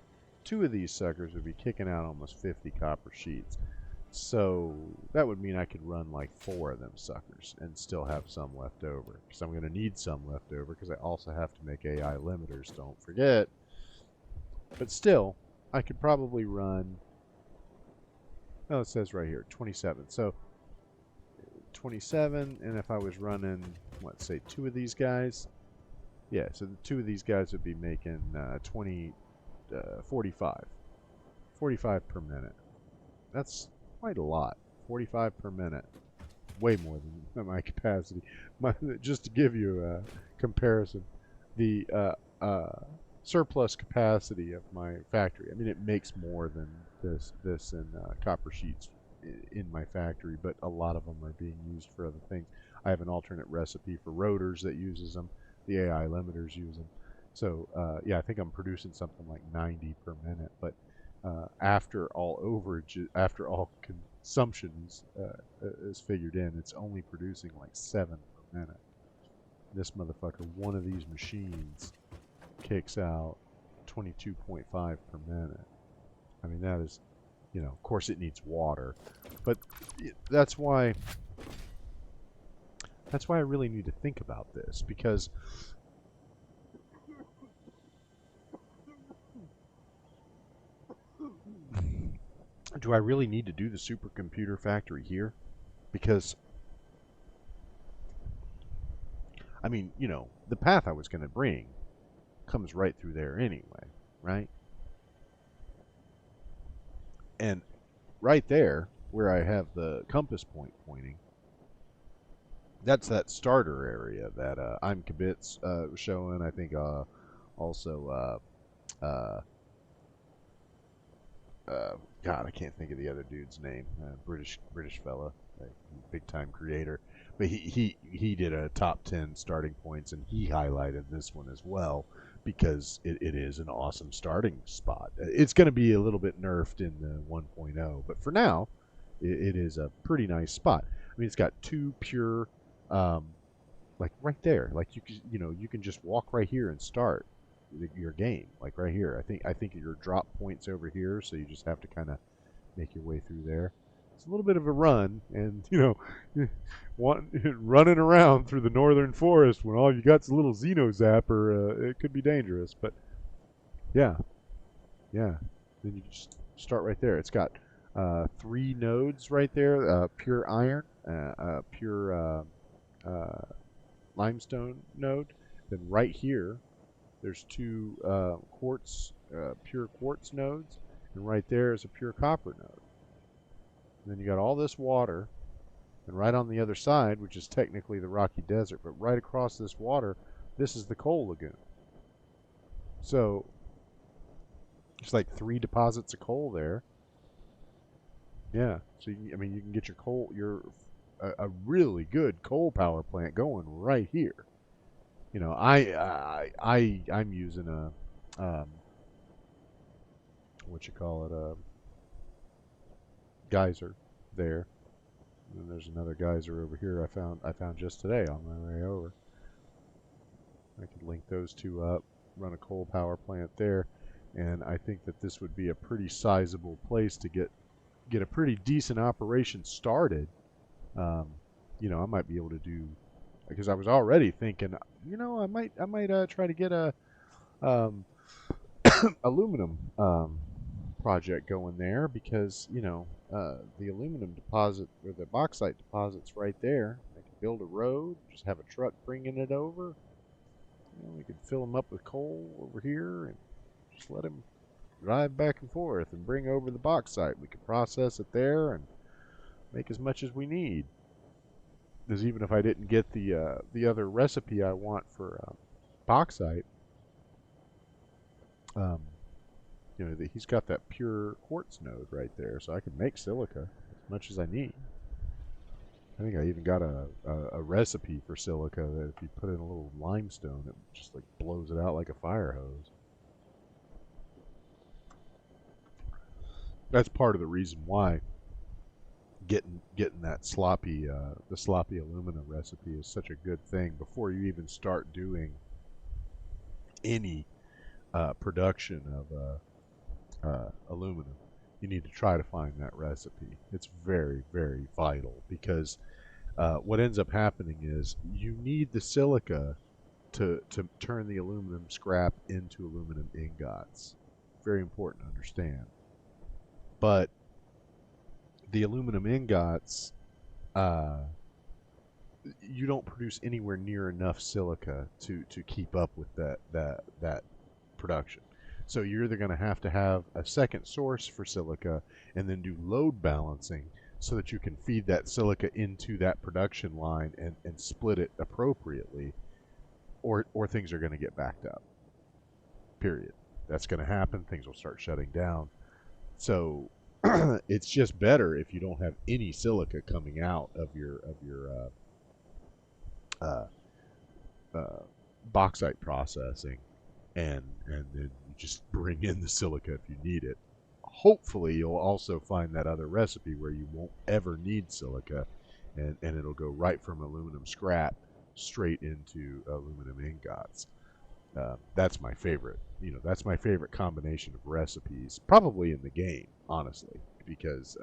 Speaker 1: would be kicking out almost 50 copper sheets. So that would mean I could run like 4 of them suckers and still have some left over. Because I'm going to need some left over, because I also have to make AI limiters, don't forget. But still, I could probably run, oh, it says right here, 27. So 27, and if I was running, let's say 2 of these guys, yeah, so the 2 of these guys would be making 45. 45 per minute. That's quite a lot. 45 per minute. Way more than my capacity. Just to give you a comparison, the surplus capacity of my factory, I mean, it makes more than this and copper sheets in my factory, but a lot of them are being used for other things. I have an alternate recipe for rotors that uses them. The AI limiters use them. So yeah, I think I'm producing something like 90 per minute. But after all overage, after all consumption is figured in, it's only producing like 7 per minute. This motherfucker, one of these machines kicks out 22.5 per minute. I mean, that is, you know, of course it needs water, but that's why I really need to think about this, because do I really need to do the supercomputer factory here? Because I mean, you know, the path I was going to bring comes right through there anyway, right? And right there, where I have the compass point pointing, that's that starter area that I'm Kibitz was showing. I think also God, I can't think of the other dude's name. British fella, like, big time creator. But he did a top 10 starting points, and he highlighted this one as well because it is an awesome starting spot. It's going to be a little bit nerfed in the 1.0, but for now, it is a pretty nice spot. I mean, it's got two pure, like right there. Like you can just walk right here and start your game, like right here. I think your drop point's over here, so you just have to kind of make your way through there. It's a little bit of a run, and running around through the northern forest when all you got's a little Xeno Zapper, it could be dangerous. But yeah, yeah. Then you just start right there. It's got 3 nodes right there: pure iron, pure limestone node. Then right here, there's 2 pure quartz nodes, and right there is a pure copper node. And then you got all this water, and right on the other side, which is technically the rocky desert, but right across this water, this is the coal lagoon. So it's like 3 deposits of coal there. Yeah, so I mean, you can get a really good coal power plant going right here. You know, I'm using a what you call it, a geyser there. And there's another geyser over here I found just today on my way over. I could link those 2 up, run a coal power plant there, and I think that this would be a pretty sizable place to get a pretty decent operation started. You know, I might be able to do, because I was already thinking, you know, I might try to get a um, aluminum project going there, because the aluminum deposit, or the bauxite deposit's right there. I could build a road, just have a truck bringing it over. We could fill them up with coal over here and just let him drive back and forth and bring over the bauxite. We could process it there and make as much as we need. Because even if I didn't get the other recipe I want for bauxite, um, he's got that pure quartz node right there, so I can make silica as much as I need. I think I even got a recipe for silica that if you put in a little limestone, it just like blows it out like a fire hose. That's part of the reason why getting that the sloppy alumina recipe is such a good thing before you even start doing any production of aluminum. You need to try to find that recipe. It's very, very vital, because what ends up happening is you need the silica to turn the aluminum scrap into aluminum ingots. Very important to understand. But the aluminum ingots, you don't produce anywhere near enough silica to keep up with that production. So you're either going to have a second source for silica and then do load balancing so that you can feed that silica into that production line and split it appropriately, or things are going to get backed up. Period. That's going to happen. Things will start shutting down. So it's just better if you don't have any silica coming out of your uh, uh, bauxite processing, and then you just bring in the silica if you need it. Hopefully, you'll also find that other recipe where you won't ever need silica, and it'll go right from aluminum scrap straight into aluminum ingots. That's my favorite. That's my favorite combination of recipes, probably in the game, honestly, because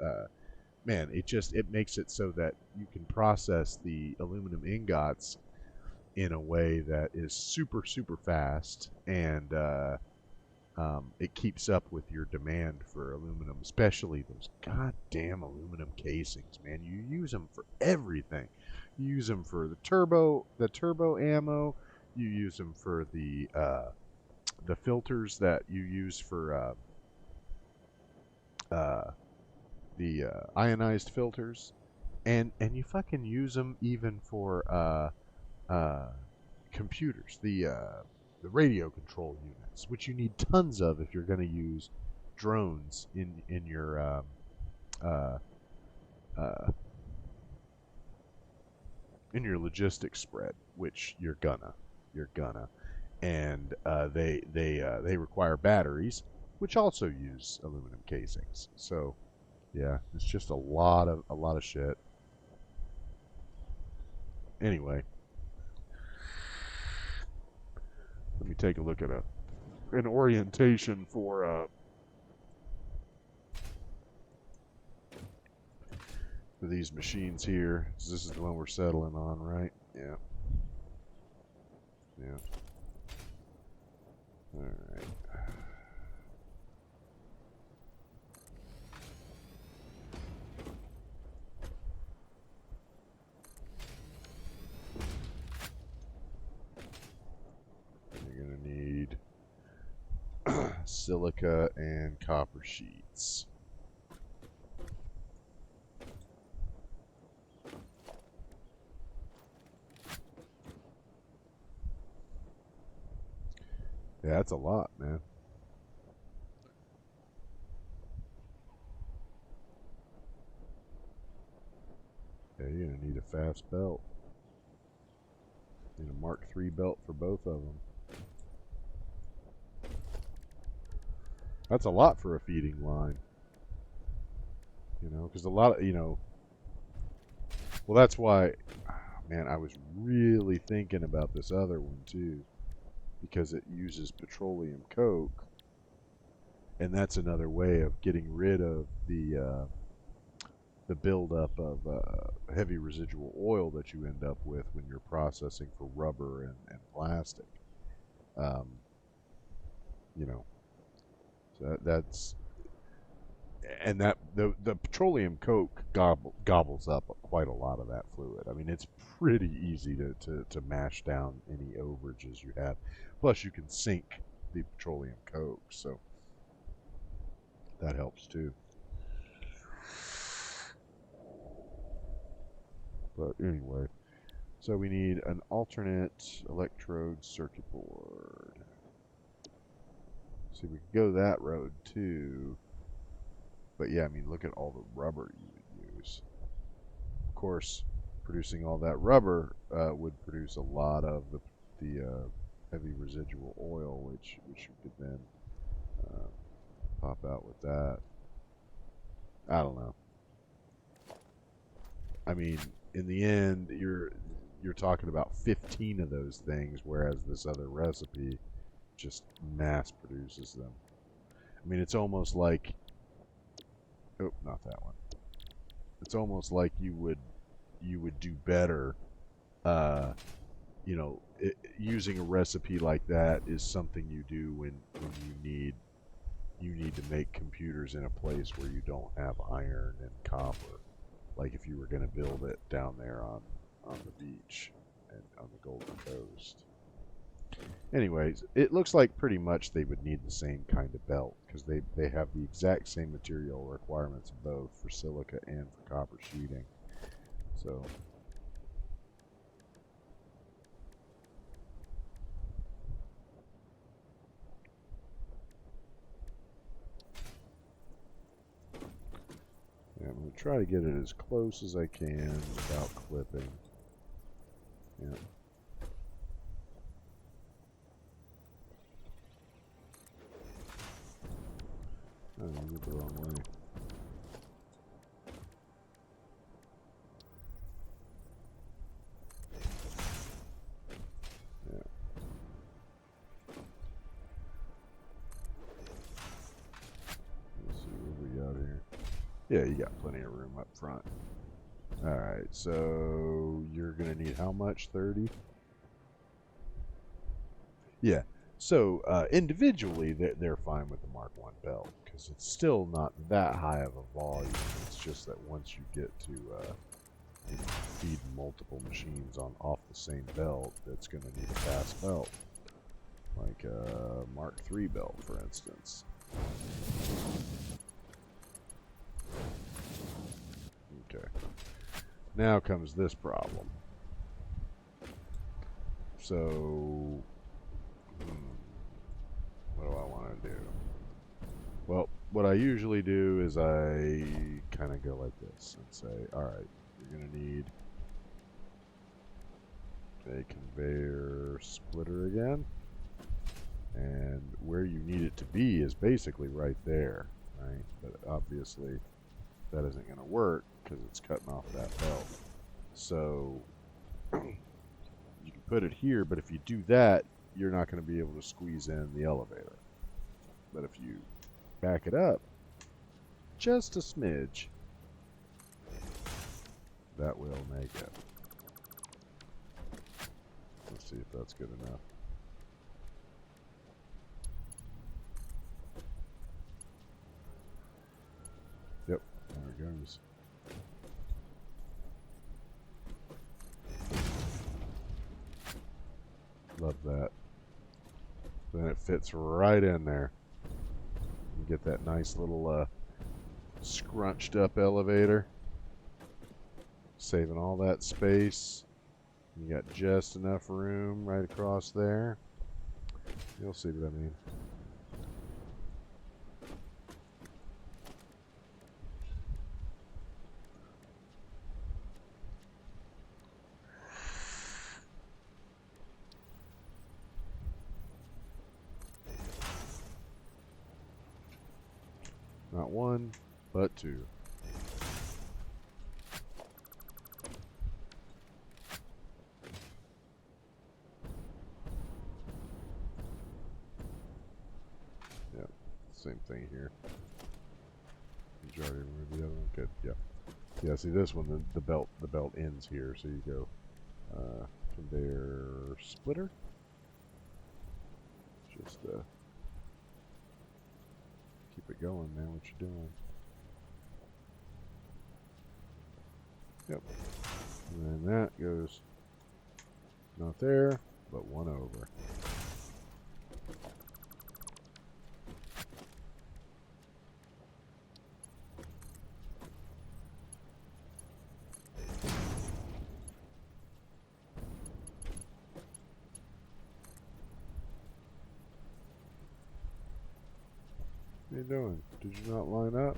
Speaker 1: man, it makes it so that you can process the aluminum ingots in a way that is super super fast, and it keeps up with your demand for aluminum, especially those goddamn aluminum casings, man. You use them for everything. You use them for the turbo ammo. You use them for the filters that you use for ionized filters, and you fucking use them even for computers, the radio control units, which you need tons of if you're going to use drones uh, uh, in your logistics spread, which you're gonna, and they require batteries, which also use aluminum casings. So yeah, it's just a lot of shit. Anyway, let me take a look at an orientation for these machines here. This is the one we're settling on, right? Yeah. Yeah. All right. You're gonna need silica and copper sheets. Yeah, that's a lot, man. Yeah, you're gonna need a fast belt. Need a Mark III belt for both of them. That's a lot for a feeding line. Because a lot of. Well, that's why, man, I was really thinking about this other one too, because it uses petroleum coke, and that's another way of getting rid of the buildup of heavy residual oil that you end up with when you're processing for rubber and plastic. Um, you know, so that's and that the petroleum coke gobbles up quite a lot of that fluid. I mean, it's pretty easy to mash down any overages you have. Plus, you can sink the petroleum coke, so that helps too. But anyway, so we need an alternate electrode circuit board. See, we could go that road too. But yeah, I mean, look at all the rubber you would use. Of course, producing all that rubber would produce a lot of the heavy residual oil, which you could then uh, pop out with that. I don't know. I mean, in the end, you're talking about 15 of those things, whereas this other recipe just mass produces them. I mean, it's almost like, oh, not that one. It's almost like you would do better. Uh, using a recipe like that is something you do when you need to make computers in a place where you don't have iron and copper. Like if you were going to build it down there on the beach and on the Golden Coast. Anyways, it looks like pretty much they would need the same kind of belt because they have the exact same material requirements both for silica and for copper sheeting. So try to get it as close as I can without clipping. Yeah. Oh, you went the wrong way. Yeah. Let's see what we got here. Yeah, you got plenty of room up front. Alright, so you're going to need how much? 30? Yeah. So individually, they're fine with the Mark 1 belt because it's still not that high of a volume. It's just that once you get to feed multiple machines on off the same belt, it's going to need a fast belt, like a Mark 3 belt, for instance. Okay. Now comes this problem. So, what do I want to do? Well, what I usually do is I kind of go like this and say, alright, you're going to need a conveyor splitter again. And where you need it to be is basically right there, right? But obviously that isn't going to work because it's cutting off that belt. So you can put it here, but if you do that, you're not going to be able to squeeze in the elevator. But if you back it up just a smidge, that will make it. Let's see if that's good enough. Yep, there it goes. Love that. Then it fits right in there. You get that nice little scrunched up elevator, saving all that space. You got just enough room right across there. You'll see what I mean. Not one, but two. Yep, same thing here. Did you already remove the other one? Good, yep. Yeah, see this one, the belt ends here, so you go conveyor splitter. Just keep it going, man. What you doing? Yep. And then that goes not there, but one over. What are you doing? Did you not line up?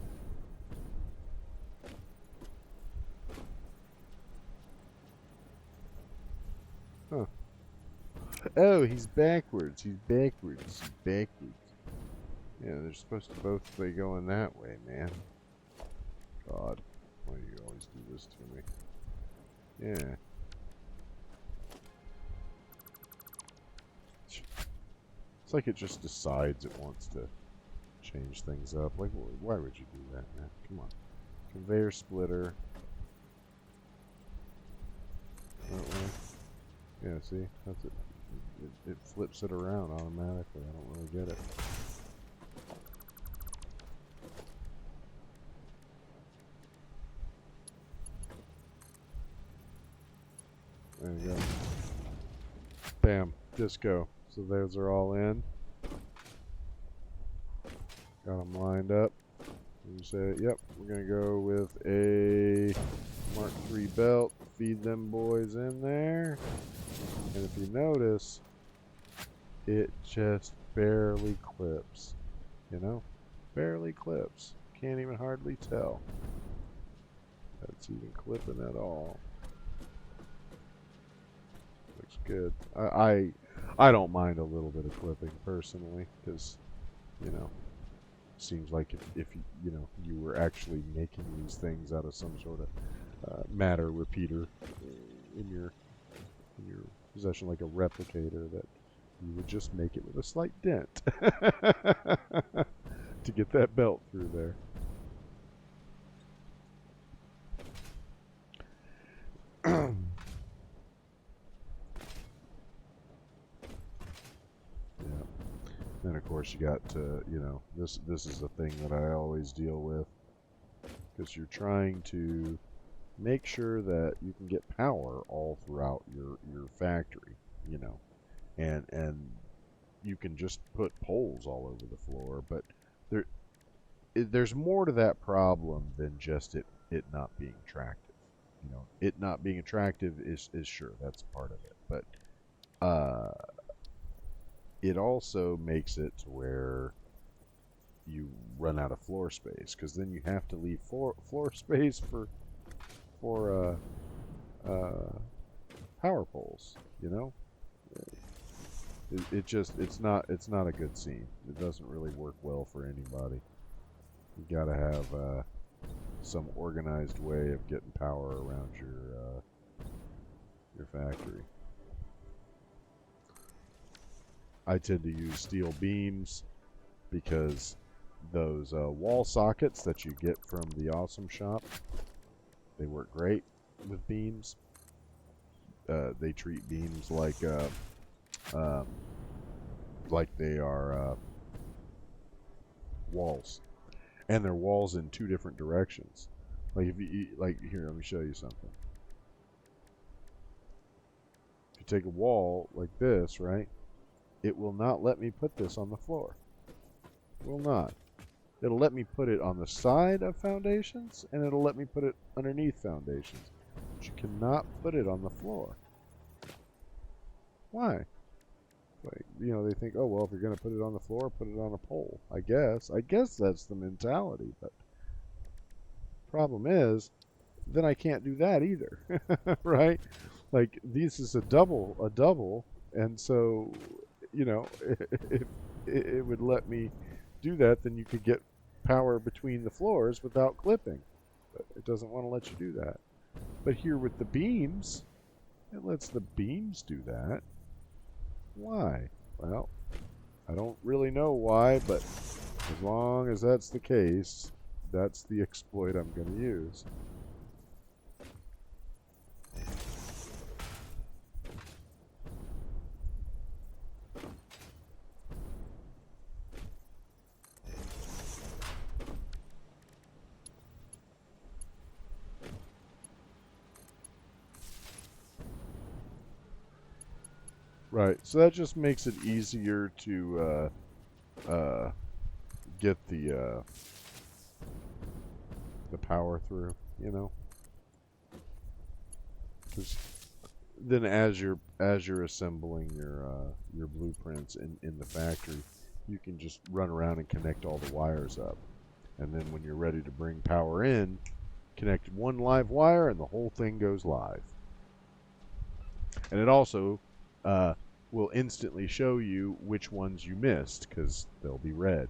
Speaker 1: Huh. Oh, he's backwards. He's backwards. He's backwards. Yeah, they're supposed to both be going that way, man. God. Why do you always do this to me? Yeah. It's like it just decides it wants to change things up. Like, why would you do that, man? Come on. Conveyor splitter. That way. Yeah, see? That's it. It flips it around automatically. I don't really get it. There you go. Bam. Disco. So those are all in. Got them lined up. You say, yep, we're going to go with a Mark III belt. Feed them boys in there. And if you notice, it just barely clips. You know? Barely clips. Can't even hardly tell. That's even clipping at all. Looks good. I don't mind a little bit of clipping personally, because, you know, seems like if you know, you were actually making these things out of some sort of matter repeater in your possession, like a replicator, that you would just make it with a slight dent to get that belt through there. Yeah. Then of course you got to, you know, this is the thing that I always deal with, because you're trying to make sure that you can get power all throughout your factory, you know, and you can just put poles all over the floor, but there's more to that problem than just it not being attractive. You know, it not being attractive is sure, that's part of it, but it also makes it to where you run out of floor space, because then you have to leave floor space for power poles. You know, it's not a good scene. It doesn't really work well for anybody. You gotta have some organized way of getting power around your factory. I tend to use steel beams because those wall sockets that you get from the Awesome Shop, they work great with beams. They treat beams like they are walls, and they're walls in two different directions. Like if you like here, let me show you something. If you take a wall like this, right? It will not let me put this on the floor. It will not. It'll let me put it on the side of foundations, and it'll let me put it underneath foundations. But you cannot put it on the floor. Why? Like, you know, they think, oh, well, if you're going to put it on the floor, put it on a pole. I guess that's the mentality, but problem is, then I can't do that either, right? Like, this is a double, and so, you know, if it would let me do that, then you could get power between the floors without clipping. But it doesn't want to let you do that. But here with the beams, it lets the beams do that. Why? Well, I don't really know why, but as long as that's the case, that's the exploit I'm going to use. Right, so that just makes it easier to get the power through, you know. Because then as you're assembling your blueprints in the factory, you can just run around and connect all the wires up, and then when you're ready to bring power in, connect one live wire, and the whole thing goes live. And it also will instantly show you which ones you missed, because they'll be red.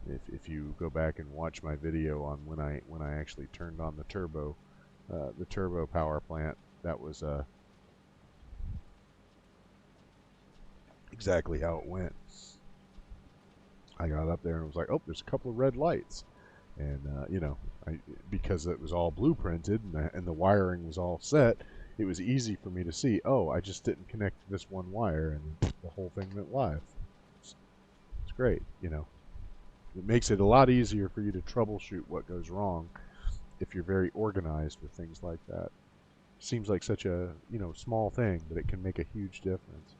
Speaker 1: If you go back and watch my video on when I actually turned on the turbo power plant, that was exactly how it went. I got up there and was like, oh, there's a couple of red lights, and you know, because it was all blueprinted and the wiring was all set, it was easy for me to see, oh, I just didn't connect this one wire, and the whole thing went live. It's great, you know. It makes it a lot easier for you to troubleshoot what goes wrong if you're very organized with things like that. Seems like such a, you know, small thing, but it can make a huge difference.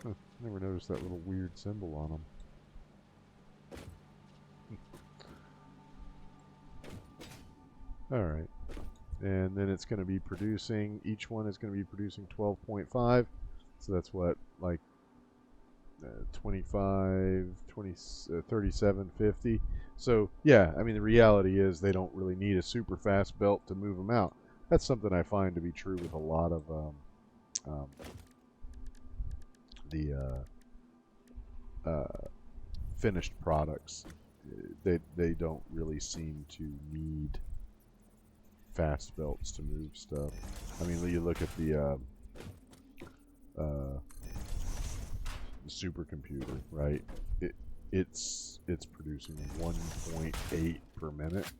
Speaker 1: Huh, never noticed that little weird symbol on them. Alright, and then it's going to be producing, each one is going to be producing 12.5, so that's what, like 25, 20, 3750. So yeah, I mean the reality is they don't really need a super fast belt to move them out. That's something I find to be true with a lot of um, the finished products. They don't really seem to need fast belts to move stuff. I mean, you look at uh, the supercomputer, right? It's producing 1.8 per minute.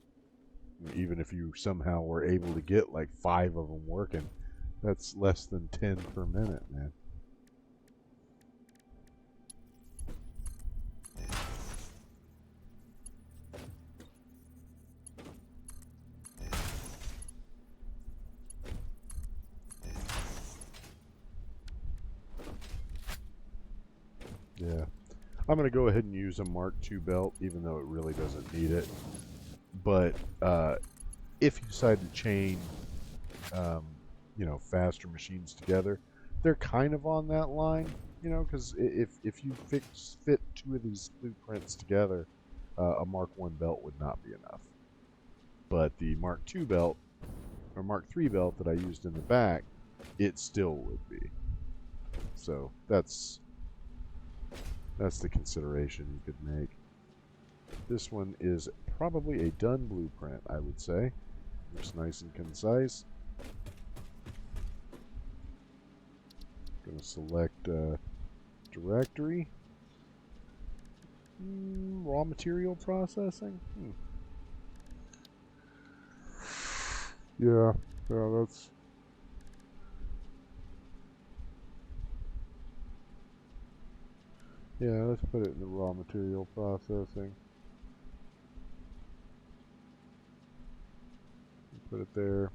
Speaker 1: Even if you somehow were able to get like 5 of them working, that's less than 10 per minute, man. Yeah. I'm going to go ahead and use a Mark II belt, even though it really doesn't need it. But if you decide to chain, um, faster machines together, they're kind of on that line, because if you fit 2 of these blueprints together, a Mark I belt would not be enough. But the Mark II belt, or Mark III belt that I used in the back, it still would be. So that's the consideration you could make. This one is probably a done blueprint, I would say. Looks nice and concise. Going to select directory. Raw material processing. Yeah, that's... Yeah, let's put it in the raw material processing. Put it there.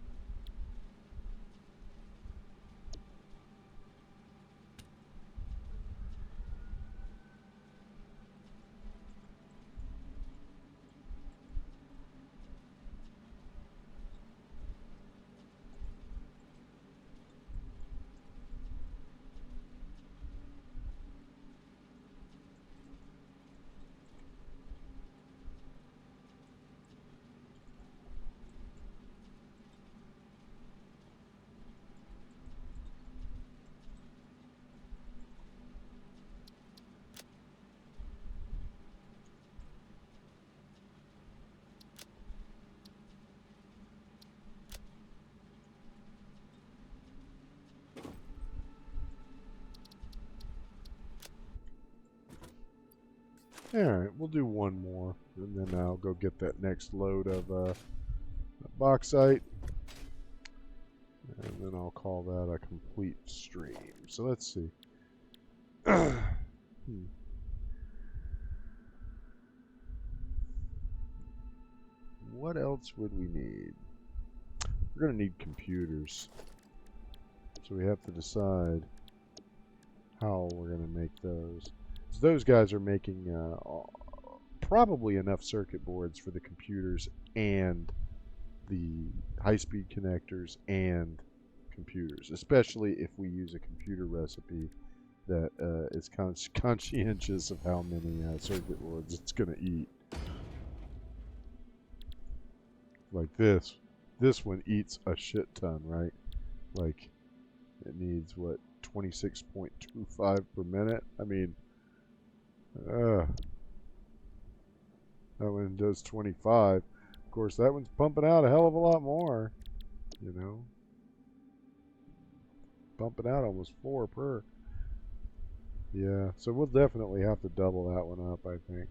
Speaker 1: Alright, we'll do one more, and then I'll go get that next load of bauxite. And then I'll call that a complete stream. So let's see. What else would we need? We're going to need computers. So we have to decide how we're going to make those. So those guys are making probably enough circuit boards for the computers and the high-speed connectors and computers, especially if we use a computer recipe that is conscientious of how many circuit boards it's going to eat. Like this. This one eats a shit ton, right? Like, it needs, what, 26.25 per minute? I mean, that one does 25. Of course, that one's pumping out a hell of a lot more, Pumping out almost 4 per. Yeah, so we'll definitely have to double that one up, I think.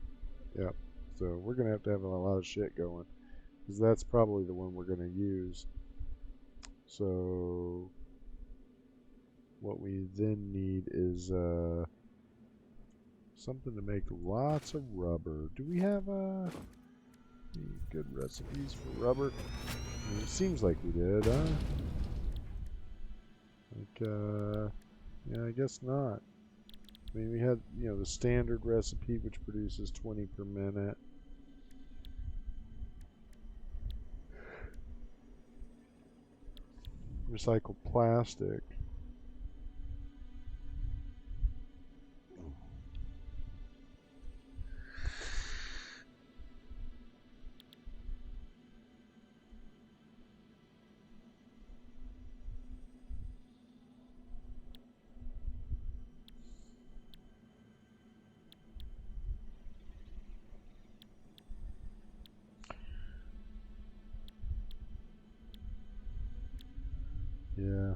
Speaker 1: Yep. So we're going to have a lot of shit going, because that's probably the one we're going to use. So what we then need is something to make lots of rubber. Do we have any good recipes for rubber? I mean, it seems like we did, huh? Like, yeah, I guess not. I mean, we had, the standard recipe, which produces 20 per minute. Recycled plastic. Yeah.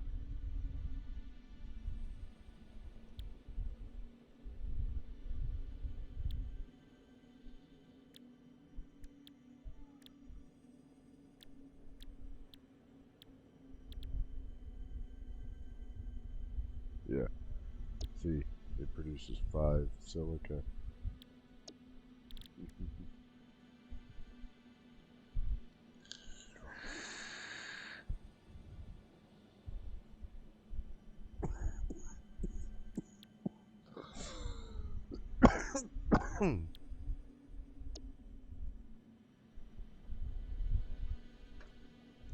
Speaker 1: Yeah. See, it produces 5 silica.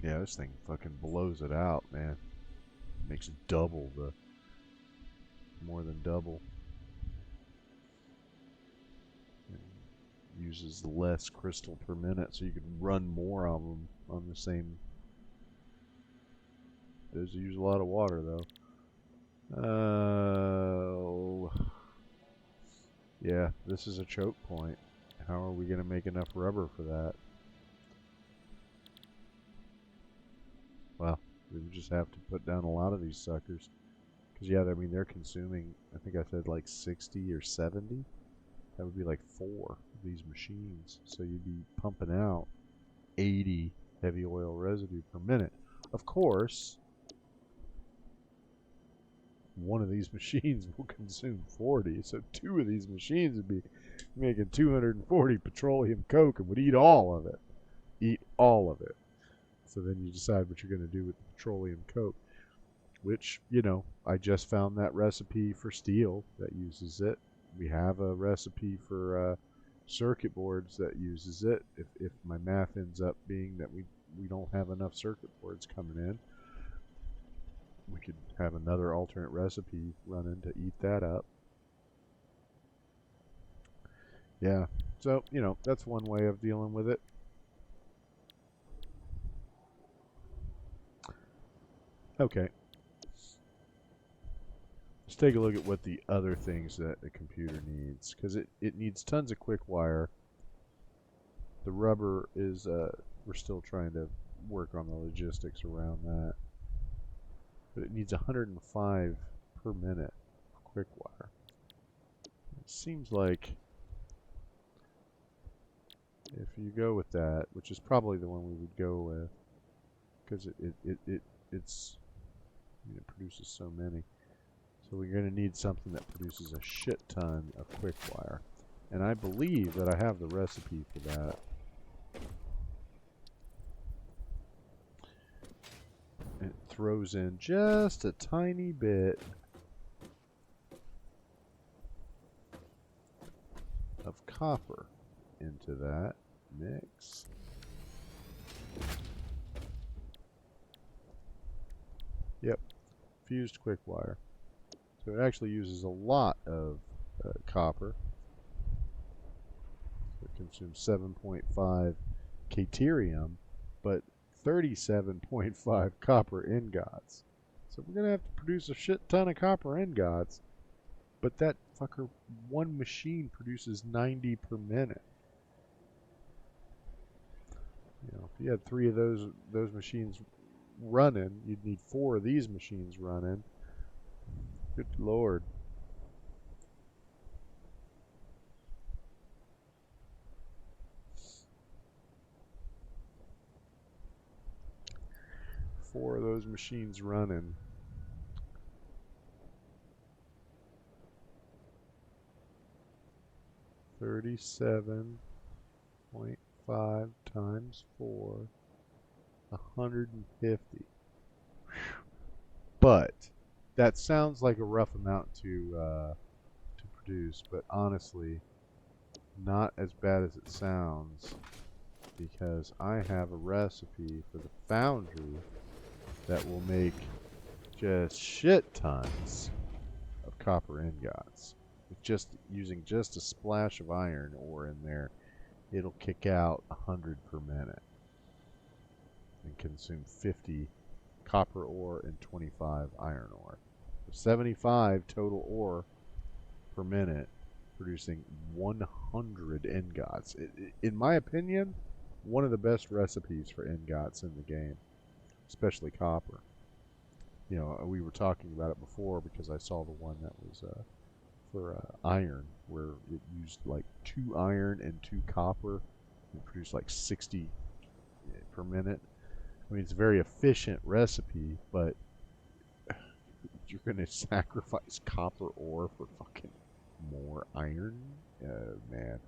Speaker 1: Yeah, this thing fucking blows it out, man. Makes double the, more than double. And uses less crystal per minute, so you can run more of them on the same. Does use a lot of water though. Yeah, this is a choke point. How are we gonna make enough rubber for that? Well, we would just have to put down a lot of these suckers. Because, yeah, I mean, they're consuming, I think I said like 60 or 70. That would be like 4 of these machines. So you'd be pumping out 80 heavy oil residue per minute. Of course, one of these machines will consume 40. So 2 of these machines would be making 240 petroleum coke and would eat all of it. Eat all of it. So then you decide what you're going to do with the petroleum coke. Which, you know, I just found that recipe for steel that uses it. We have a recipe for circuit boards that uses it. If my math ends up being that we don't have enough circuit boards coming in, we could have another alternate recipe running to eat that up. Yeah, so, you know, that's one way of dealing with it. Okay. Let's take a look at what the other things that the computer needs, because it needs tons of quick wire. The rubber is, we're still trying to work on the logistics around that. But it needs 105 per minute of quick wire. It seems like if you go with that, which is probably the one we would go with, because it produces so many. So we're going to need something that produces a shit ton of quick wire. And I believe that I have the recipe for that. It throws in just a tiny bit of copper into that mix. Yep, fused quick wire. So it actually uses a lot of copper. So it consumes 7.5 caterium, but 37.5 copper ingots. So we're going to have to produce a shit ton of copper ingots, but that fucker, one machine produces 90 per minute. You know, if you had 3 of those machines running, you'd need 4 of these machines running. Good Lord. Four of those machines running. $37.5 times 4, 150. But that sounds like a rough amount to produce, but honestly, not as bad as it sounds, because I have a recipe for the foundry that will make just shit tons of copper ingots. With just using just a splash of iron ore in there, it'll kick out 100 per minute and consume 50 copper ore and 25 iron ore. So 75 total ore per minute, producing 100 ingots. In my opinion, one of the best recipes for ingots in the game, especially copper. you know, we were talking about it before because I saw the one that was for iron, where it used like 2 iron and 2 copper and produced like 60 per minute. I mean, it's a very efficient recipe, but you're going to sacrifice copper ore for fucking more iron? Man.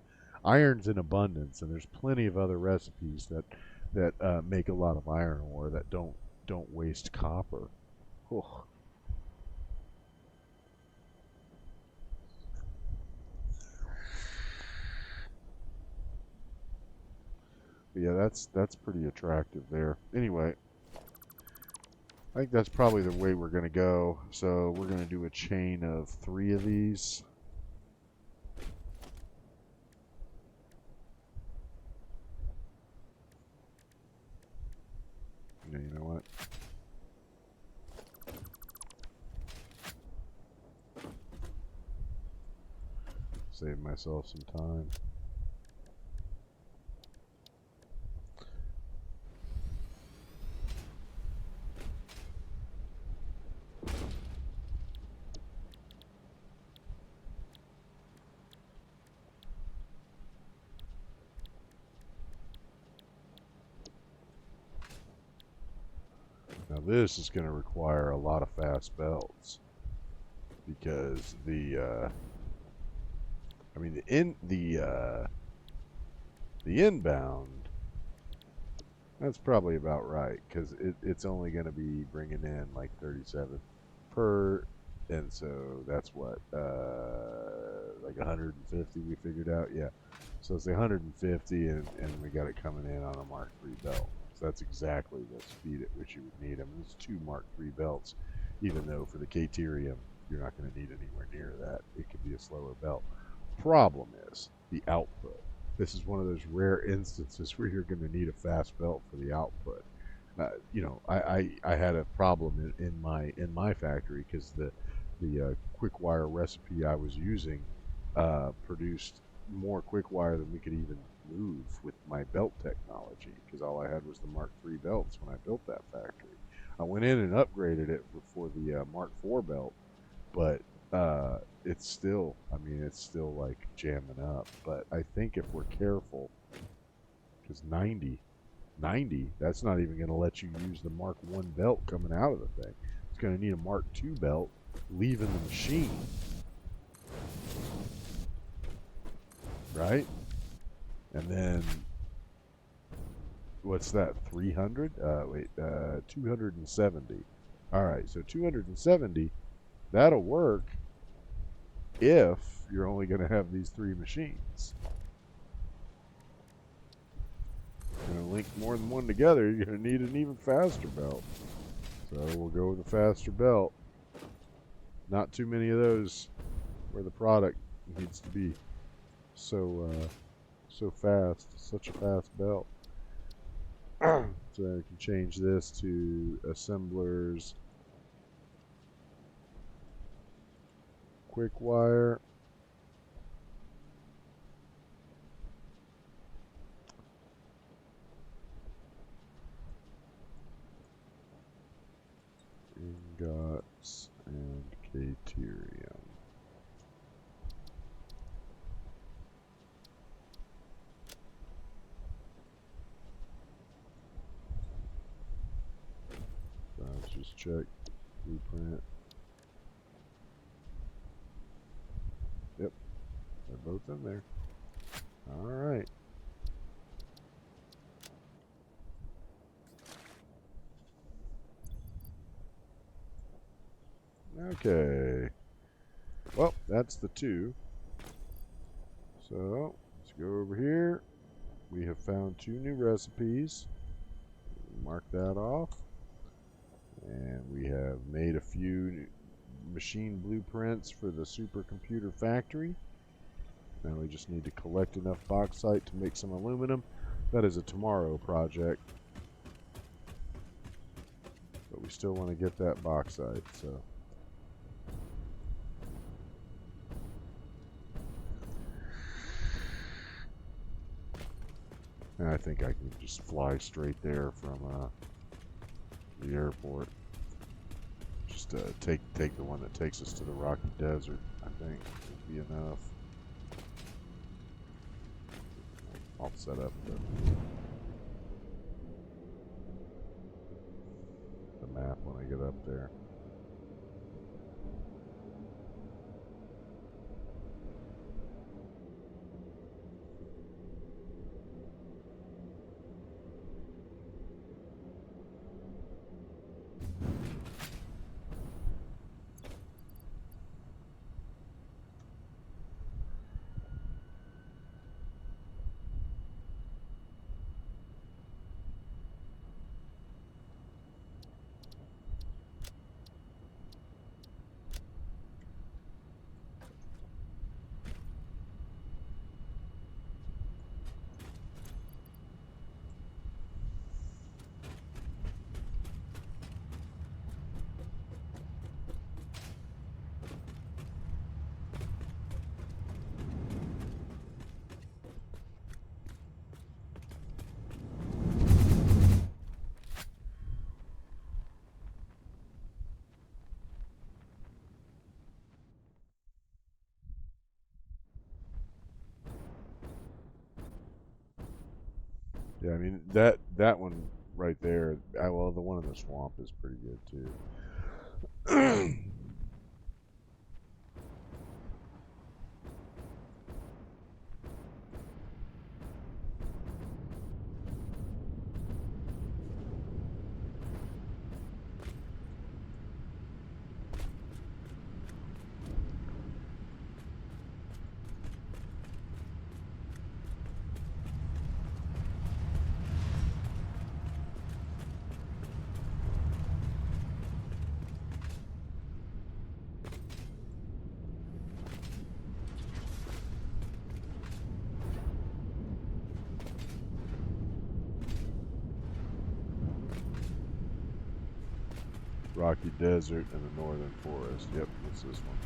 Speaker 1: Iron's in abundance, and there's plenty of other recipes that make a lot of iron ore that don't waste copper. Ugh. But yeah, that's pretty attractive there. Anyway, I think that's probably the way we're going to go. So we're going to do a chain of 3 of these. Yeah, you know what? Save myself some time. Now this is going to require a lot of fast belts because I mean the inbound, that's probably about right because it's only going to be bringing in like 37 per, and so that's what like 150 we figured out. Yeah, so it's 150, and we got it coming in on a Mark III belt. So that's exactly the speed at which you would need them. There's 2 Mark III belts, even though for the Caterium you're not going to need anywhere near that. It could be a slower belt. Problem is the output. This is one of those rare instances where you're going to need a fast belt for the output. You know, I had a problem in my factory because the quick wire recipe I was using produced more quick wire than we could even move with my belt technology, because all I had was the Mark III belts when I built that factory. I went in and upgraded it for the Mark IV belt, but it's still, I mean, it's still like jamming up. But I think if we're careful, because 90, that's not even going to let you use the Mark I belt coming out of the thing. It's going to need a Mark II belt leaving the machine. Right? And then, what's that, 300? 270. Alright, so 270, that'll work if you're only going to have these 3 machines. If you're going to link more than one together, you're going to need an even faster belt. So we'll go with a faster belt. Not too many of those where the product needs to be so fast, such a fast belt. So I can change this to assemblers quick wire. Ingots and Caterium. So let's just check blueprint. Yep, they're both in there. All right. Okay. Well, that's the 2. So let's go over here. We have found 2 new recipes. Mark that off. And we have made a few machine blueprints for the supercomputer factory. Now we just need to collect enough bauxite to make some aluminum. That is a tomorrow project. But we still want to get that bauxite, so. And I think I can just fly straight there from the airport. Just take the one that takes us to the Rocky Desert. I think would be enough. I'll set up the map when I get up there. Yeah, I mean that one right there. Well, the one in the swamp is pretty good too. Rocky Desert and the Northern Forest. Yep, it's this one.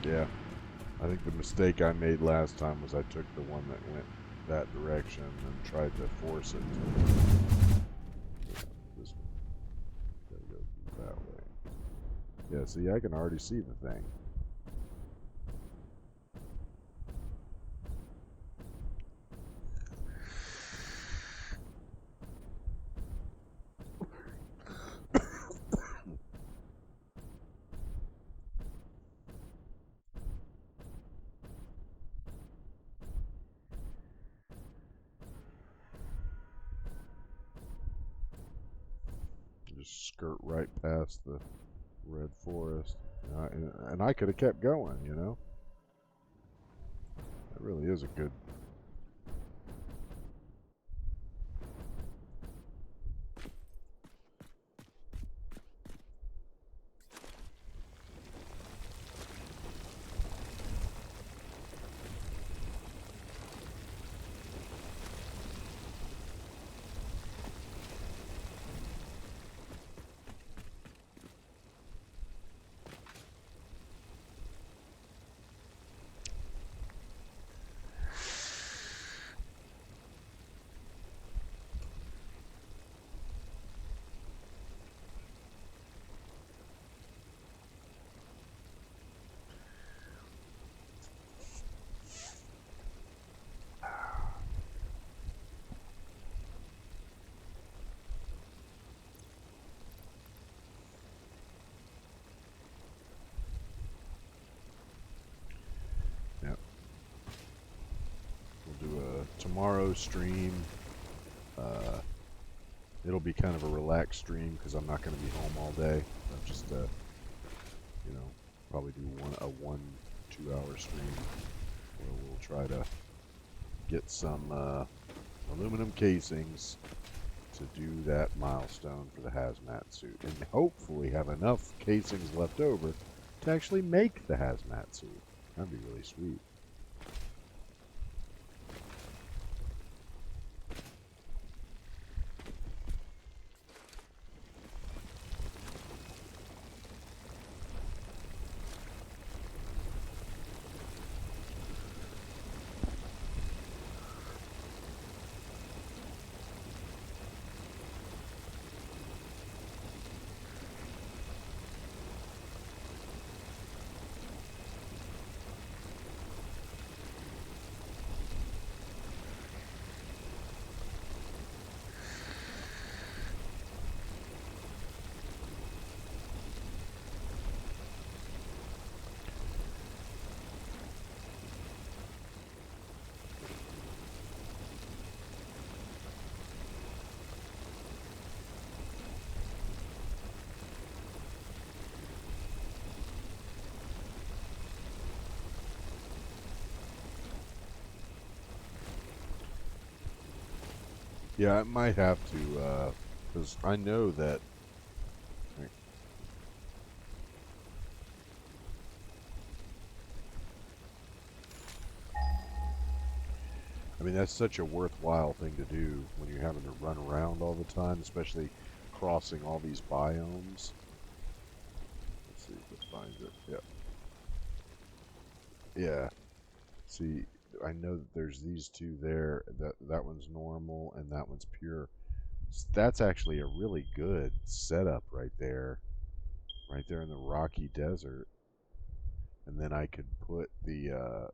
Speaker 1: Yeah, I think the mistake I made last time was I took the one that went that direction and tried to force it to this one. Gotta go that way. Yeah, see, I can already see the thing. Just skirt right past the red forest. And I could have kept going, you know? That really is a good... Yep. We'll do a tomorrow stream. It'll be kind of a relaxed stream because I'm not going to be home all day. I'll just, you know, probably do a 1-2 hour stream where we'll try to get some aluminum casings to do that milestone for the hazmat suit, and hopefully have enough casings left over to actually make the hazmat suit. That'd be really sweet. Yeah, I might have to, because I know that. I mean, that's such a worthwhile thing to do when you're having to run around all the time, especially crossing all these biomes. Let's see if it finds it. Yep. Yeah. See, I know that there's these two there. That one's normal and that one's pure. That's actually a really good setup right there in the rocky desert. And then I could put the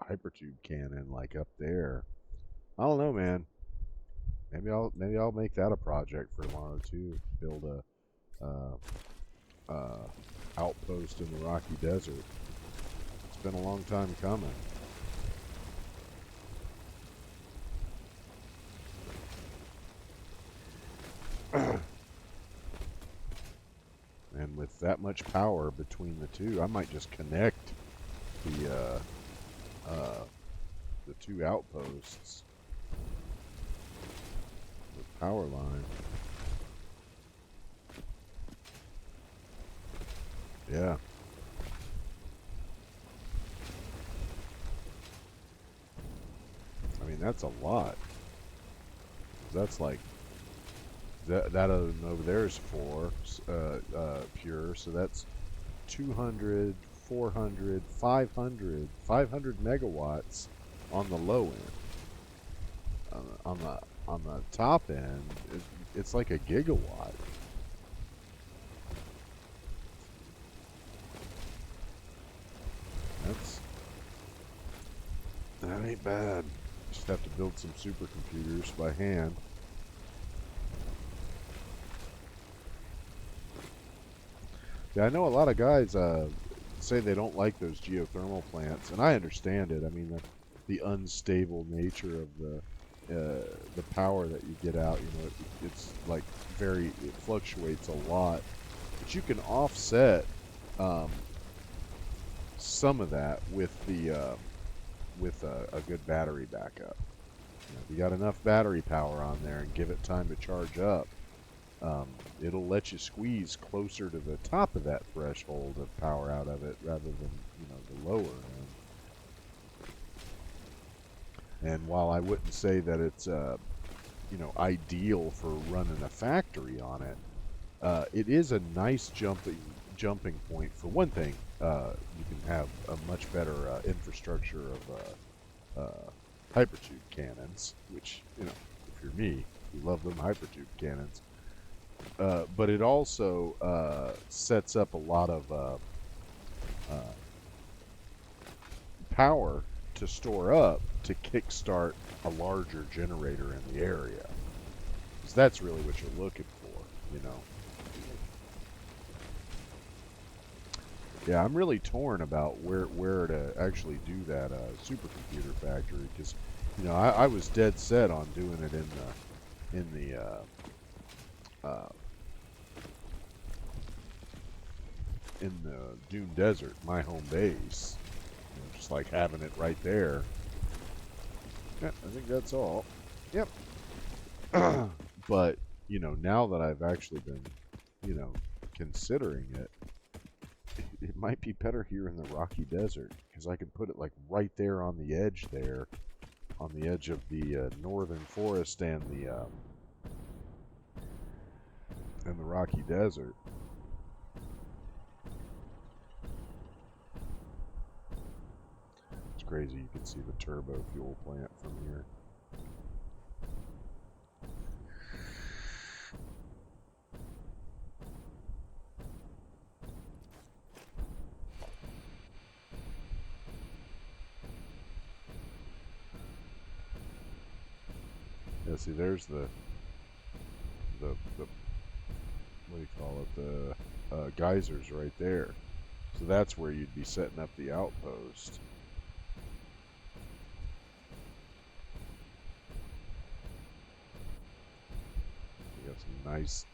Speaker 1: hypertube cannon like up there. I don't know, man. Maybe I'll make that a project for tomorrow too. Build a outpost in the rocky desert. It's been a long time coming. And with that much power between the two, I might just connect the the two outposts with power line. Yeah. I mean, that's a lot. That's like that over there is 4 pure, so that's 200, 400, 500, 500 megawatts on the low end. On the top end, it's like a gigawatt. That ain't bad. Just have to build some supercomputers by hand. Yeah, I know a lot of guys say they don't like those geothermal plants, and I understand it. I mean, the unstable nature of the power that you get out, you know, it's like it fluctuates a lot. But you can offset some of that with a good battery backup. You know, if you got enough battery power on there and give it time to charge up, it'll let you squeeze closer to the top of that threshold of power out of it rather than, you know, the lower end. And while I wouldn't say that it's you know, ideal for running a factory on it, it is a nice jumping point. For one thing, you can have a much better infrastructure of hypertube cannons, which, you know, if you're me, you love them hypertube cannons. But it also sets up a lot of power to store up to kickstart a larger generator in the area. Because that's really what you're looking for, you know. Yeah, I'm really torn about where to actually do that supercomputer factory, because, you know, I was dead set on doing it in the Dune Desert, my home base. You know, just like having it right there. Yeah, I think that's all. Yep. But, you know, now that I've actually been, you know, considering it, it might be better here in the Rocky Desert, because I can put it like right there on the edge there, on the edge of the northern forest and the Rocky Desert. It's crazy. You can see the turbo fuel plant from here. Yeah, see, there's the what do you call it? The geysers right there. So that's where you'd be setting up the outpost. You got some nice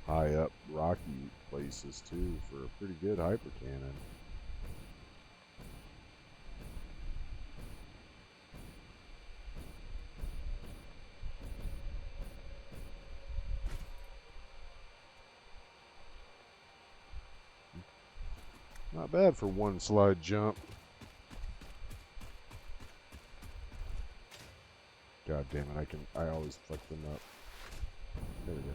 Speaker 1: high up rocky places too for a pretty good hyper cannon. Not bad for one slide jump. God damn it, I always fuck them up. There we go.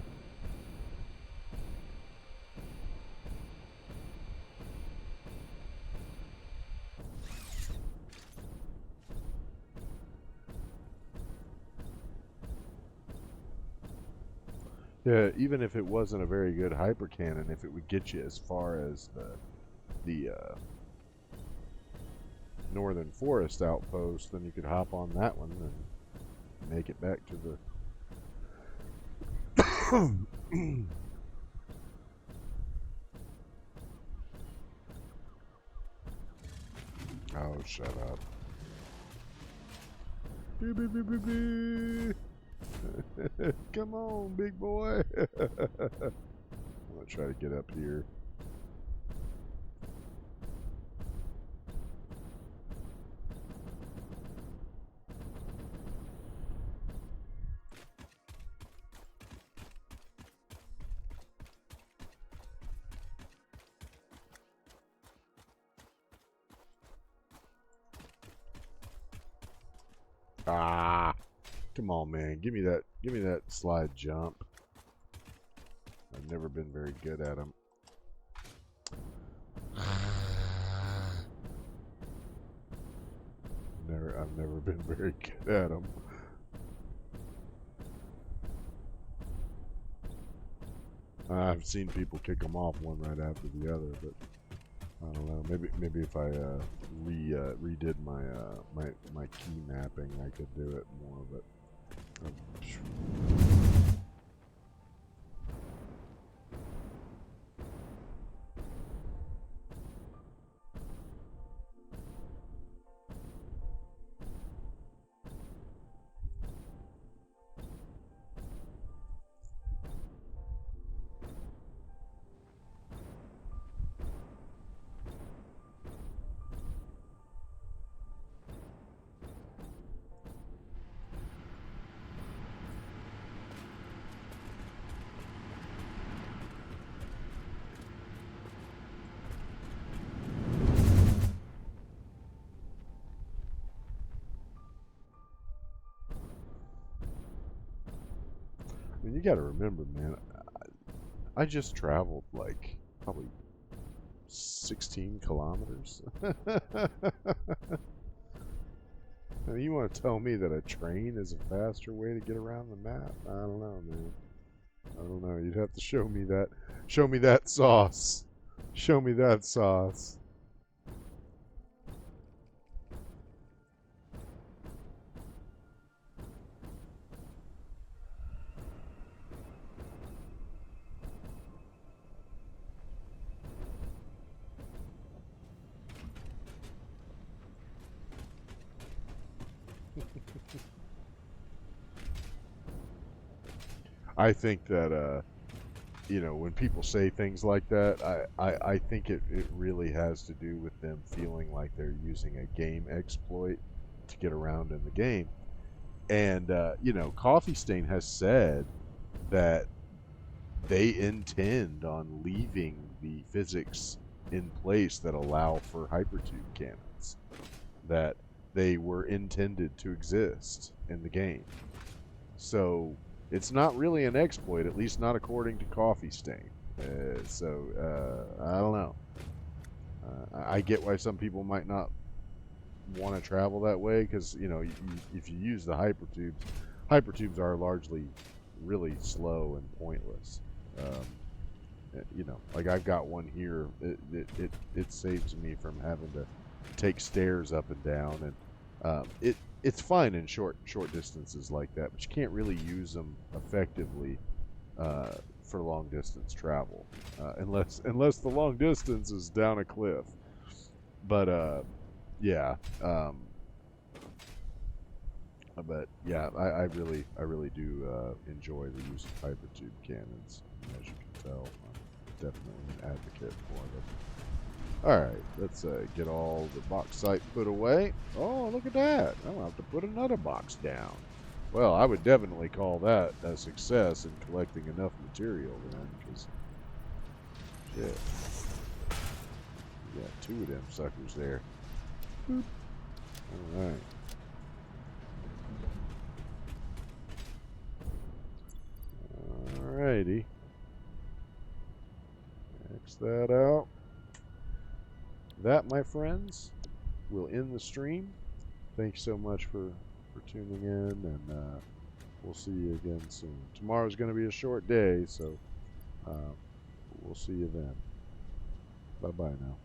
Speaker 1: Yeah, even if it wasn't a very good hyper cannon, if it would get you as far as the Northern Forest outpost, then you could hop on that one and make it back to the Oh, shut up. Bee, bee, bee, bee, bee. Come on, big boy. I'm gonna try to get up here. Ah, come on, man. Give me that slide jump. I've never been very good at them. I've never been very good at them. I've seen people kick them off one right after the other, but I don't know. Maybe if I redid my key mapping, I could do it more. But I mean, you got to remember, man. I just traveled like probably 16 kilometers. Now, you want to tell me that a train is a faster way to get around the map? I don't know, man. I don't know. You'd have to show me that. Show me that sauce. Show me that sauce. I think that, you know, when people say things like that, I think it really has to do with them feeling like they're using a game exploit to get around in the game. And, you know, Coffee Stain has said that they intend on leaving the physics in place that allow for hypertube cannons. That they were intended to exist in the game. So it's not really an exploit, at least not according to Coffee Stain. I don't know. I get why some people might not want to travel that way, because, you know, if you use the hypertubes are largely really slow and pointless. You know, like I've got one here. It saves me from having to take stairs up and down, and it's fine in short distances like that, but you can't really use them effectively for long distance travel, unless the long distance is down a cliff. But yeah, but yeah, I really do enjoy the use of hypertube cannons. As you can tell, I'm definitely an advocate for them. Alright, let's get all the bauxite put away. Oh, look at that. I'll have to put another box down. Well, I would definitely call that a success in collecting enough material then, because shit. Got 2 of them suckers there. Boop. Alright. Alrighty. X that out. That, my friends, will end the stream. Thanks so much for tuning in, and we'll see you again soon. Tomorrow's going to be a short day, so we'll see you then. Bye-bye now.